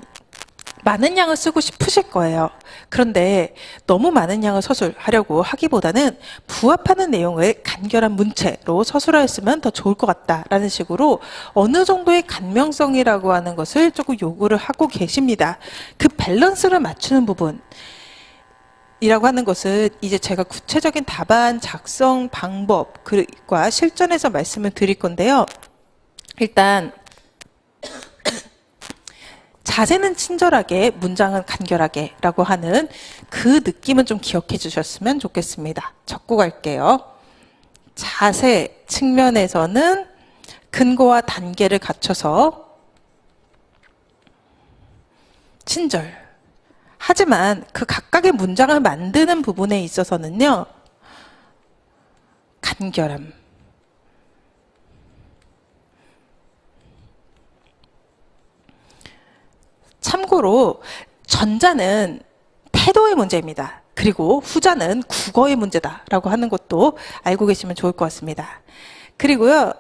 많은 양을 쓰고 싶으실 거예요. 그런데 너무 많은 양을 서술하려고 하기보다는 부합하는 내용을 간결한 문체로 서술하였으면 더 좋을 것 같다라는 식으로 어느 정도의 간명성이라고 하는 것을 조금 요구를 하고 계십니다. 그 밸런스를 맞추는 부분 이라고 하는 것은 이제 제가 구체적인 답안 작성 방법과 실전에서 말씀을 드릴 건데요. 일단 자세는 친절하게, 문장은 간결하게 라고 하는 그 느낌은 좀 기억해 주셨으면 좋겠습니다. 적고 갈게요. 자세 측면에서는 근거와 단계를 갖춰서 친절. 하지만 그 각각의 문장을 만드는 부분에 있어서는요, 간결함. 참고로 전자는 태도의 문제입니다. 그리고 후자는 국어의 문제다라고 하는 것도 알고 계시면 좋을 것 같습니다. 그리고요,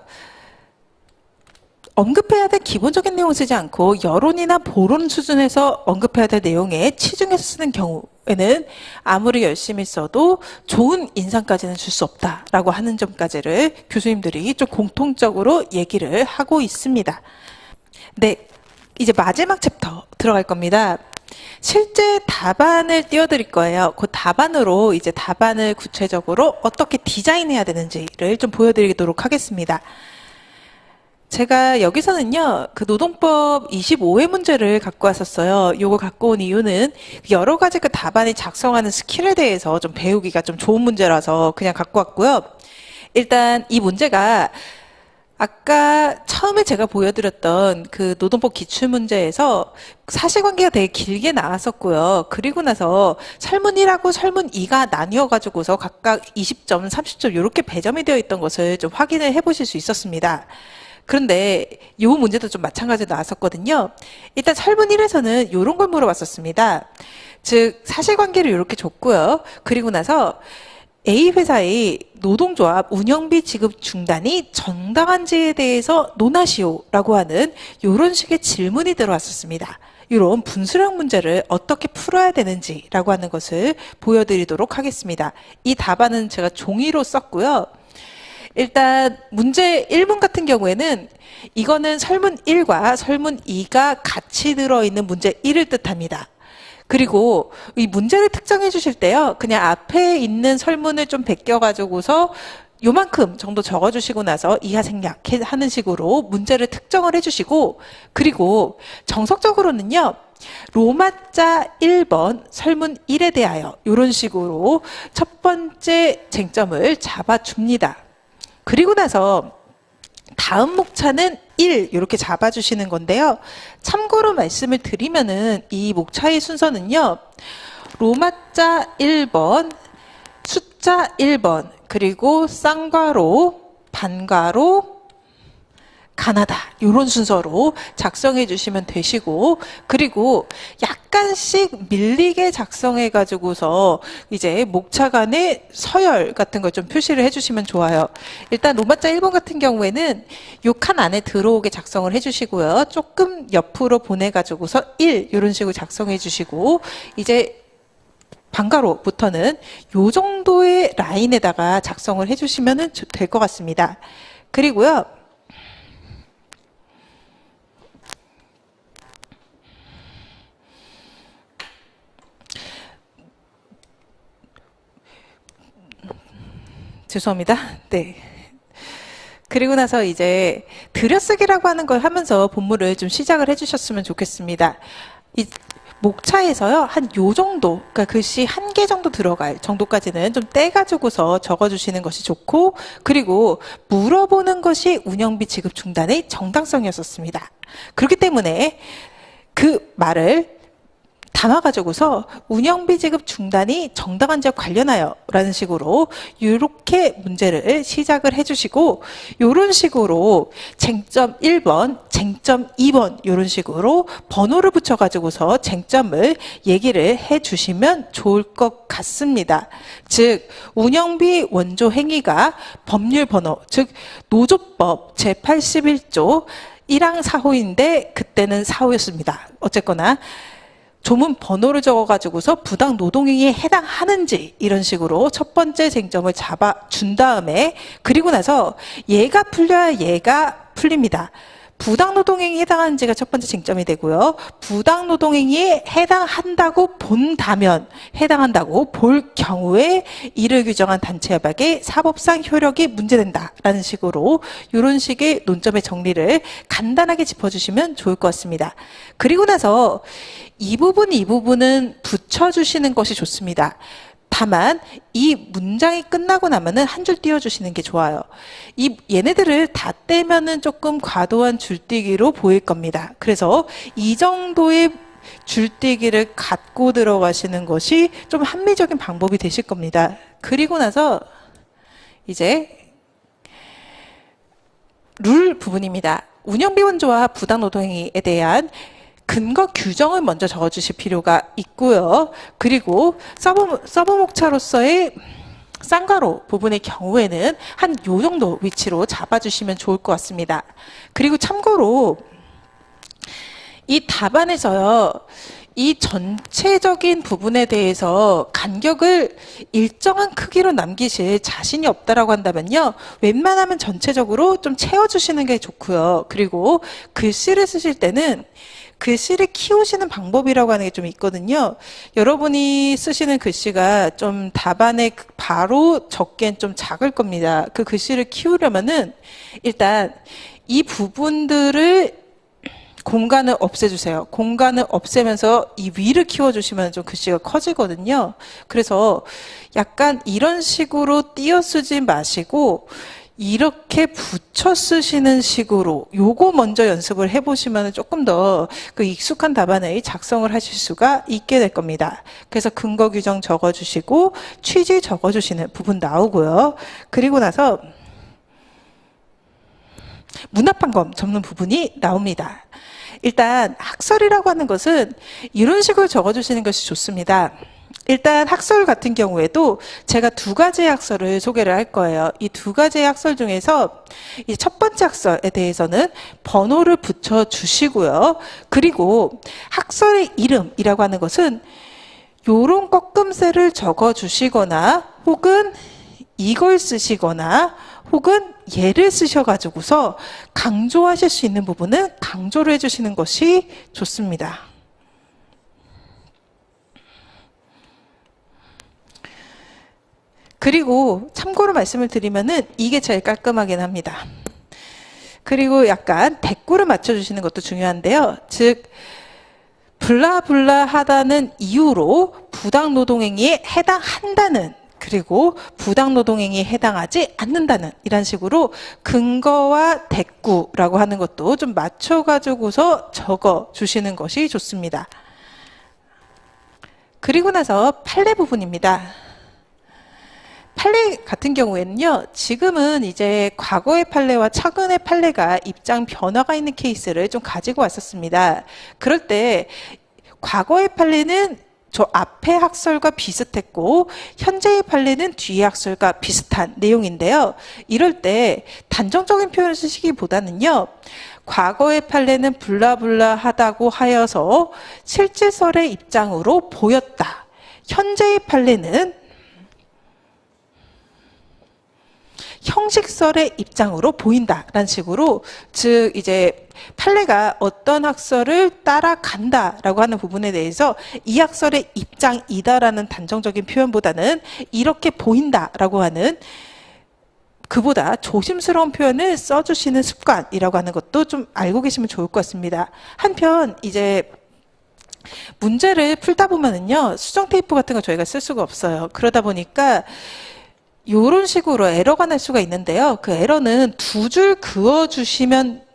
언급해야 될 기본적인 내용을 쓰지 않고 여론이나 보론 수준에서 언급해야 될 내용에 치중해서 쓰는 경우에는 아무리 열심히 써도 좋은 인상까지는 줄 수 없다라고 하는 점까지를 교수님들이 좀 공통적으로 얘기를 하고 있습니다. 네. 이제 마지막 챕터 들어갈 겁니다. 실제 답안을 띄워드릴 거예요. 그 답안으로 이제 답안을 구체적으로 어떻게 디자인해야 되는지를 좀 보여드리도록 하겠습니다. 제가 여기서는요, 그 노동법 25회 문제를 갖고 왔었어요. 요거 갖고 온 이유는 여러 가지 그 답안을 작성하는 스킬에 대해서 좀 배우기가 좀 좋은 문제라서 그냥 갖고 왔고요. 일단 이 문제가 아까 처음에 제가 보여드렸던 그 노동법 기출문제에서 사실관계가 되게 길게 나왔었고요. 그리고 나서 설문 1하고 설문 2가 나뉘어가지고서 각각 20점, 30점 이렇게 배점이 되어 있던 것을 좀 확인을 해보실 수 있었습니다. 그런데 이 문제도 좀 마찬가지로 나왔었거든요. 일단 설문 1에서는 이런 걸 물어봤었습니다. 즉 사실관계를 이렇게 줬고요. 그리고 나서 A 회사의 노동조합 운영비 지급 중단이 정당한지에 대해서 논하시오라고 하는 이런 식의 질문이 들어왔었습니다. 이런 분수령 문제를 어떻게 풀어야 되는지라고 하는 것을 보여드리도록 하겠습니다. 이 답안은 제가 종이로 썼고요. 일단 문제 1문 같은 경우에는 이거는 설문 1과 설문 2가 같이 들어있는 문제 1을 뜻합니다. 그리고 이 문제를 특정해 주실 때요, 그냥 앞에 있는 설문을 좀 베껴가지고서 요만큼 정도 적어주시고 나서 이하생략 하는 식으로 문제를 특정을 해주시고, 그리고 정석적으로는요, 로마자 1번 설문 1에 대하여 이런 식으로 첫 번째 쟁점을 잡아줍니다. 그리고 나서 다음 목차는 1 이렇게 잡아주시는 건데요. 참고로 말씀을 드리면은 이 목차의 순서는요. 로마자 1번, 숫자 1번, 그리고 쌍괄호, 반괄호, 가나다 이런 순서로 작성해 주시면 되시고, 그리고 약간씩 밀리게 작성해 가지고서 이제 목차 간의 서열 같은 걸 좀 표시를 해 주시면 좋아요. 일단 로마자 1번 같은 경우에는 요 칸 안에 들어오게 작성을 해 주시고요. 조금 옆으로 보내 가지고서 1 이런 식으로 작성해 주시고, 이제 방가로부터는 요 정도의 라인에다가 작성을 해주시면 될 것 같습니다. 그리고요, 죄송합니다. 네. 그리고 나서 이제 들여쓰기라고 하는 걸 하면서 본문을 좀 시작을 해주셨으면 좋겠습니다. 이 목차에서요, 한 요 정도, 그러니까 글씨 한 개 정도 들어갈 정도까지는 좀 떼가지고서 적어주시는 것이 좋고, 그리고 물어보는 것이 운영비 지급 중단의 정당성이었었습니다. 그렇기 때문에 그 말을 담아가지고서 운영비 지급 중단이 정당한지와 관련하여 라는 식으로 이렇게 문제를 시작을 해주시고, 이런 식으로 쟁점 1번, 쟁점 2번 이런 식으로 번호를 붙여가지고서 쟁점을 얘기를 해주시면 좋을 것 같습니다. 즉 운영비 원조 행위가 법률 번호, 즉 노조법 제81조 1항 4호인데 그때는 4호였습니다. 어쨌거나 조문 번호를 적어가지고서 부당 노동행위에 해당하는지 이런 식으로 첫 번째 쟁점을 잡아준 다음에, 그리고 나서 얘가 풀려야 얘가 풀립니다. 부당노동행위에 해당하는지가 첫 번째 쟁점이 되고요. 부당노동행위에 해당한다고 본다면, 해당한다고 볼 경우에 이를 규정한 단체 협약의 사법상 효력이 문제된다라는 식으로 이런 식의 논점의 정리를 간단하게 짚어주시면 좋을 것 같습니다. 그리고 나서 이 부분은 붙여주시는 것이 좋습니다. 다만 이 문장이 끝나고 나면은 한 줄 띄워주시는 게 좋아요. 얘네들을 다 떼면은 조금 과도한 줄뛰기로 보일 겁니다. 그래서 이 정도의 줄뛰기를 갖고 들어가시는 것이 좀 합리적인 방법이 되실 겁니다. 그리고 나서 이제 룰 부분입니다. 운영비 원조와 부당노동행위에 대한 근거 규정을 먼저 적어주실 필요가 있고요. 그리고 서브 목차로서의 쌍괄호 부분의 경우에는 한 요 정도 위치로 잡아주시면 좋을 것 같습니다. 그리고 참고로 이 답안에서요, 이 전체적인 부분에 대해서 간격을 일정한 크기로 남기실 자신이 없다라고 한다면요, 웬만하면 전체적으로 좀 채워주시는 게 좋고요. 그리고 글씨를 쓰실 때는 글씨를 키우시는 방법이라고 하는 게 좀 있거든요. 여러분이 쓰시는 글씨가 좀 답안에 바로 적기엔 좀 작을 겁니다. 그 글씨를 키우려면은 일단 이 부분들을 공간을 없애주세요. 공간을 없애면서 이 위를 키워주시면 좀 글씨가 커지거든요. 그래서 약간 이런 식으로 띄어쓰지 마시고 이렇게 붙여 쓰시는 식으로 요거 먼저 연습을 해보시면 조금 더 그 익숙한 답안을 작성을 하실 수가 있게 될 겁니다. 그래서 근거 규정 적어주시고 취지 적어주시는 부분 나오고요. 그리고 나서 문합판검 접는 부분이 나옵니다. 일단 학설이라고 하는 것은 이런 식으로 적어주시는 것이 좋습니다. 일단 학설 같은 경우에도 제가 두 가지의 학설을 소개를 할 거예요. 이 두 가지의 학설 중에서 이 첫 번째 학설에 대해서는 번호를 붙여 주시고요. 그리고 학설의 이름이라고 하는 것은 요런 꺾음새를 적어 주시거나 혹은 이걸 쓰시거나 혹은 얘를 쓰셔가지고서 강조하실 수 있는 부분은 강조를 해주시는 것이 좋습니다. 그리고 참고로 말씀을 드리면은 이게 제일 깔끔하긴 합니다. 그리고 약간 대꾸를 맞춰주시는 것도 중요한데요. 즉 블라블라하다는 이유로 부당노동행위에 해당한다는, 그리고 부당노동행위에 해당하지 않는다는, 이런 식으로 근거와 대꾸라고 하는 것도 좀 맞춰가지고서 적어주시는 것이 좋습니다. 그리고 나서 판례 부분입니다. 판례 같은 경우에는요, 지금은 이제 과거의 판례와 최근의 판례가 입장 변화가 있는 케이스를 좀 가지고 왔었습니다. 그럴 때 과거의 판례는 저 앞의 학설과 비슷했고 현재의 판례는 뒤의 학설과 비슷한 내용인데요. 이럴 때 단정적인 표현을 쓰시기보다는요, 과거의 판례는 블라블라하다고 하여서 실질설의 입장으로 보였다. 현재의 판례는 형식설의 입장으로 보인다라는 식으로, 즉 이제 판례가 어떤 학설을 따라간다라고 하는 부분에 대해서 이 학설의 입장이다라는 단정적인 표현보다는 이렇게 보인다라고 하는 그보다 조심스러운 표현을 써주시는 습관이라고 하는 것도 좀 알고 계시면 좋을 것 같습니다. 한편 이제 문제를 풀다 보면은요, 수정 테이프 같은 거 저희가 쓸 수가 없어요. 그러다 보니까 이런 식으로 에러가 날 수가 있는데요. 그 에러는 두 줄 그어주시면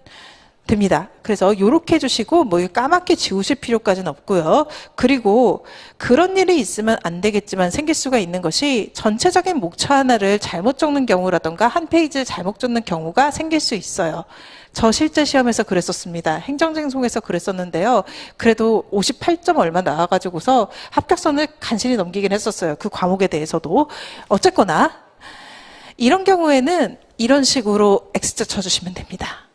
됩니다. 그래서 이렇게 해주시고 뭐 까맣게 지우실 필요까지는 없고요. 그리고 그런 일이 있으면 안 되겠지만 생길 수가 있는 것이 전체적인 목차 하나를 잘못 적는 경우라던가 한 페이지를 잘못 적는 경우가 생길 수 있어요. 저 실제 시험에서 그랬었습니다. 행정쟁송에서 그랬었는데요. 그래도 58점 얼마 나와가지고서 합격선을 간신히 넘기긴 했었어요. 그 과목에 대해서도. 어쨌거나 이런 경우에는 이런 식으로 X자 쳐주시면 됩니다.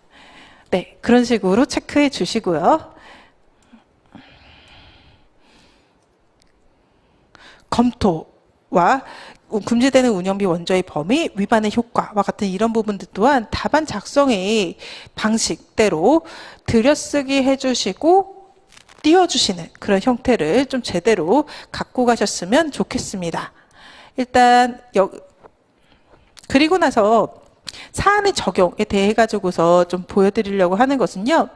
네, 그런 식으로 체크해 주시고요. 검토와 금지되는 운영비 원조의 범위, 위반의 효과와 같은 이런 부분들 또한 답안 작성의 방식대로 들여쓰기 해주시고 띄워주시는 그런 형태를 좀 제대로 갖고 가셨으면 좋겠습니다. 일단 그리고 나서 사안의 적용에 대해 가지고서 좀 보여드리려고 하는 것은요,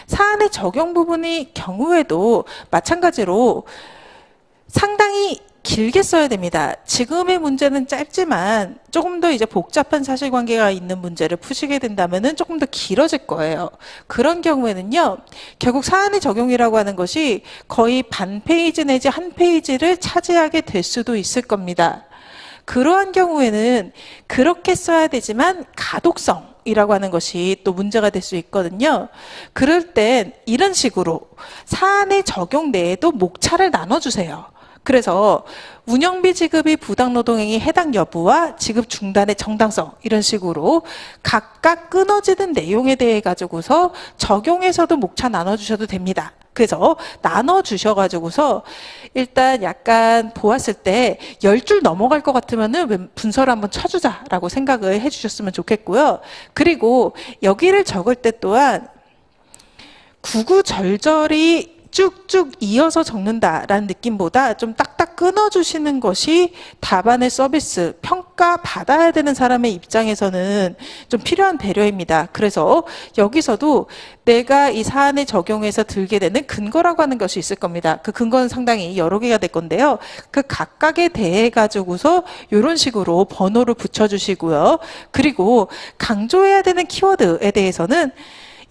사안의 적용 부분의 경우에도 마찬가지로 상당히 길게 써야 됩니다. 지금의 문제는 짧지만 조금 더 이제 복잡한 사실관계가 있는 문제를 푸시게 된다면은 조금 더 길어질 거예요. 그런 경우에는요, 결국 사안의 적용이라고 하는 것이 거의 반 페이지 내지 한 페이지를 차지하게 될 수도 있을 겁니다. 그러한 경우에는 그렇게 써야 되지만 가독성이라고 하는 것이 또 문제가 될 수 있거든요. 그럴 땐 이런 식으로 사안의 적용 내에도 목차를 나눠주세요. 그래서 운영비 지급이 부당노동행위 해당 여부와 지급 중단의 정당성, 이런 식으로 각각 끊어지는 내용에 대해 가지고서 적용해서도 목차 나눠주셔도 됩니다. 그래서 나눠주셔가지고서 일단 약간 보았을 때 10줄 넘어갈 것 같으면은 분서를 한번 쳐주자라고 생각을 해주셨으면 좋겠고요. 그리고 여기를 적을 때 또한 구구절절이 쭉쭉 이어서 적는다라는 느낌보다 좀 딱딱 끊어주시는 것이 답안의 서비스, 평가받아야 되는 사람의 입장에서는 좀 필요한 배려입니다. 그래서 여기서도 내가 이 사안에 적용해서 들게 되는 근거라고 하는 것이 있을 겁니다. 그 근거는 상당히 여러 개가 될 건데요. 그 각각에 대해 가지고서 이런 식으로 번호를 붙여주시고요. 그리고 강조해야 되는 키워드에 대해서는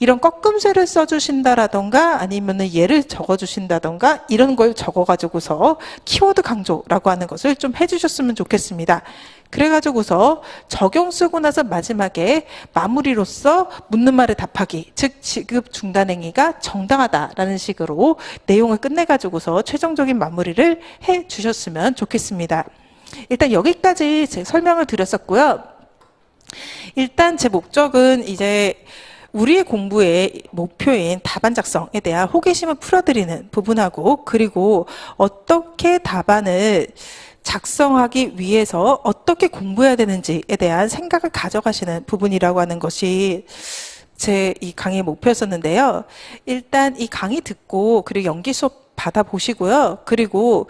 이런 꺾음새를 써주신다라던가 아니면은 예를 적어주신다던가 이런 걸 적어가지고서 키워드 강조라고 하는 것을 좀 해주셨으면 좋겠습니다. 그래가지고서 적용 쓰고 나서 마지막에 마무리로서 묻는 말에 답하기, 즉 지급 중단 행위가 정당하다라는 식으로 내용을 끝내가지고서 최종적인 마무리를 해주셨으면 좋겠습니다. 일단 여기까지 제 설명을 드렸었고요. 일단 제 목적은 이제 우리의 공부의 목표인 답안 작성에 대한 호기심을 풀어드리는 부분하고, 그리고 어떻게 답안을 작성하기 위해서 어떻게 공부해야 되는지에 대한 생각을 가져가시는 부분이라고 하는 것이 제 이 강의의 목표였었는데요. 일단 이 강의 듣고 그리고 연기 수업 받아보시고요. 그리고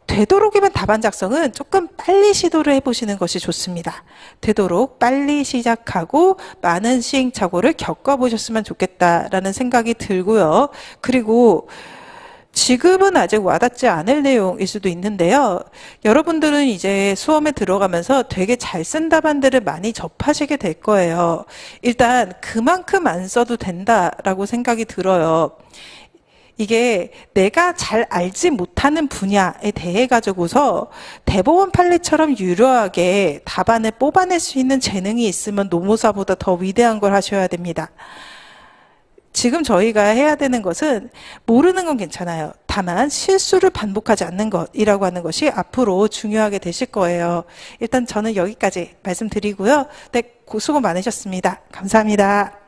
되도록이면 답안 작성은 조금 빨리 시도를 해보시는 것이 좋습니다. 되도록 빨리 시작하고 많은 시행착오를 겪어보셨으면 좋겠다라는 생각이 들고요. 그리고 지금은 아직 와닿지 않을 내용일 수도 있는데요. 여러분들은 이제 수험에 들어가면서 되게 잘 쓴 답안들을 많이 접하시게 될 거예요. 일단 그만큼 안 써도 된다라고 생각이 들어요. 이게 내가 잘 알지 못하는 분야에 대해 가지고서 대법원 판례처럼 유려하게 답안을 뽑아낼 수 있는 재능이 있으면 노무사보다 더 위대한 걸 하셔야 됩니다. 지금 저희가 해야 되는 것은 모르는 건 괜찮아요. 다만 실수를 반복하지 않는 것이라고 하는 것이 앞으로 중요하게 되실 거예요. 일단 저는 여기까지 말씀드리고요. 네, 수고 많으셨습니다. 감사합니다.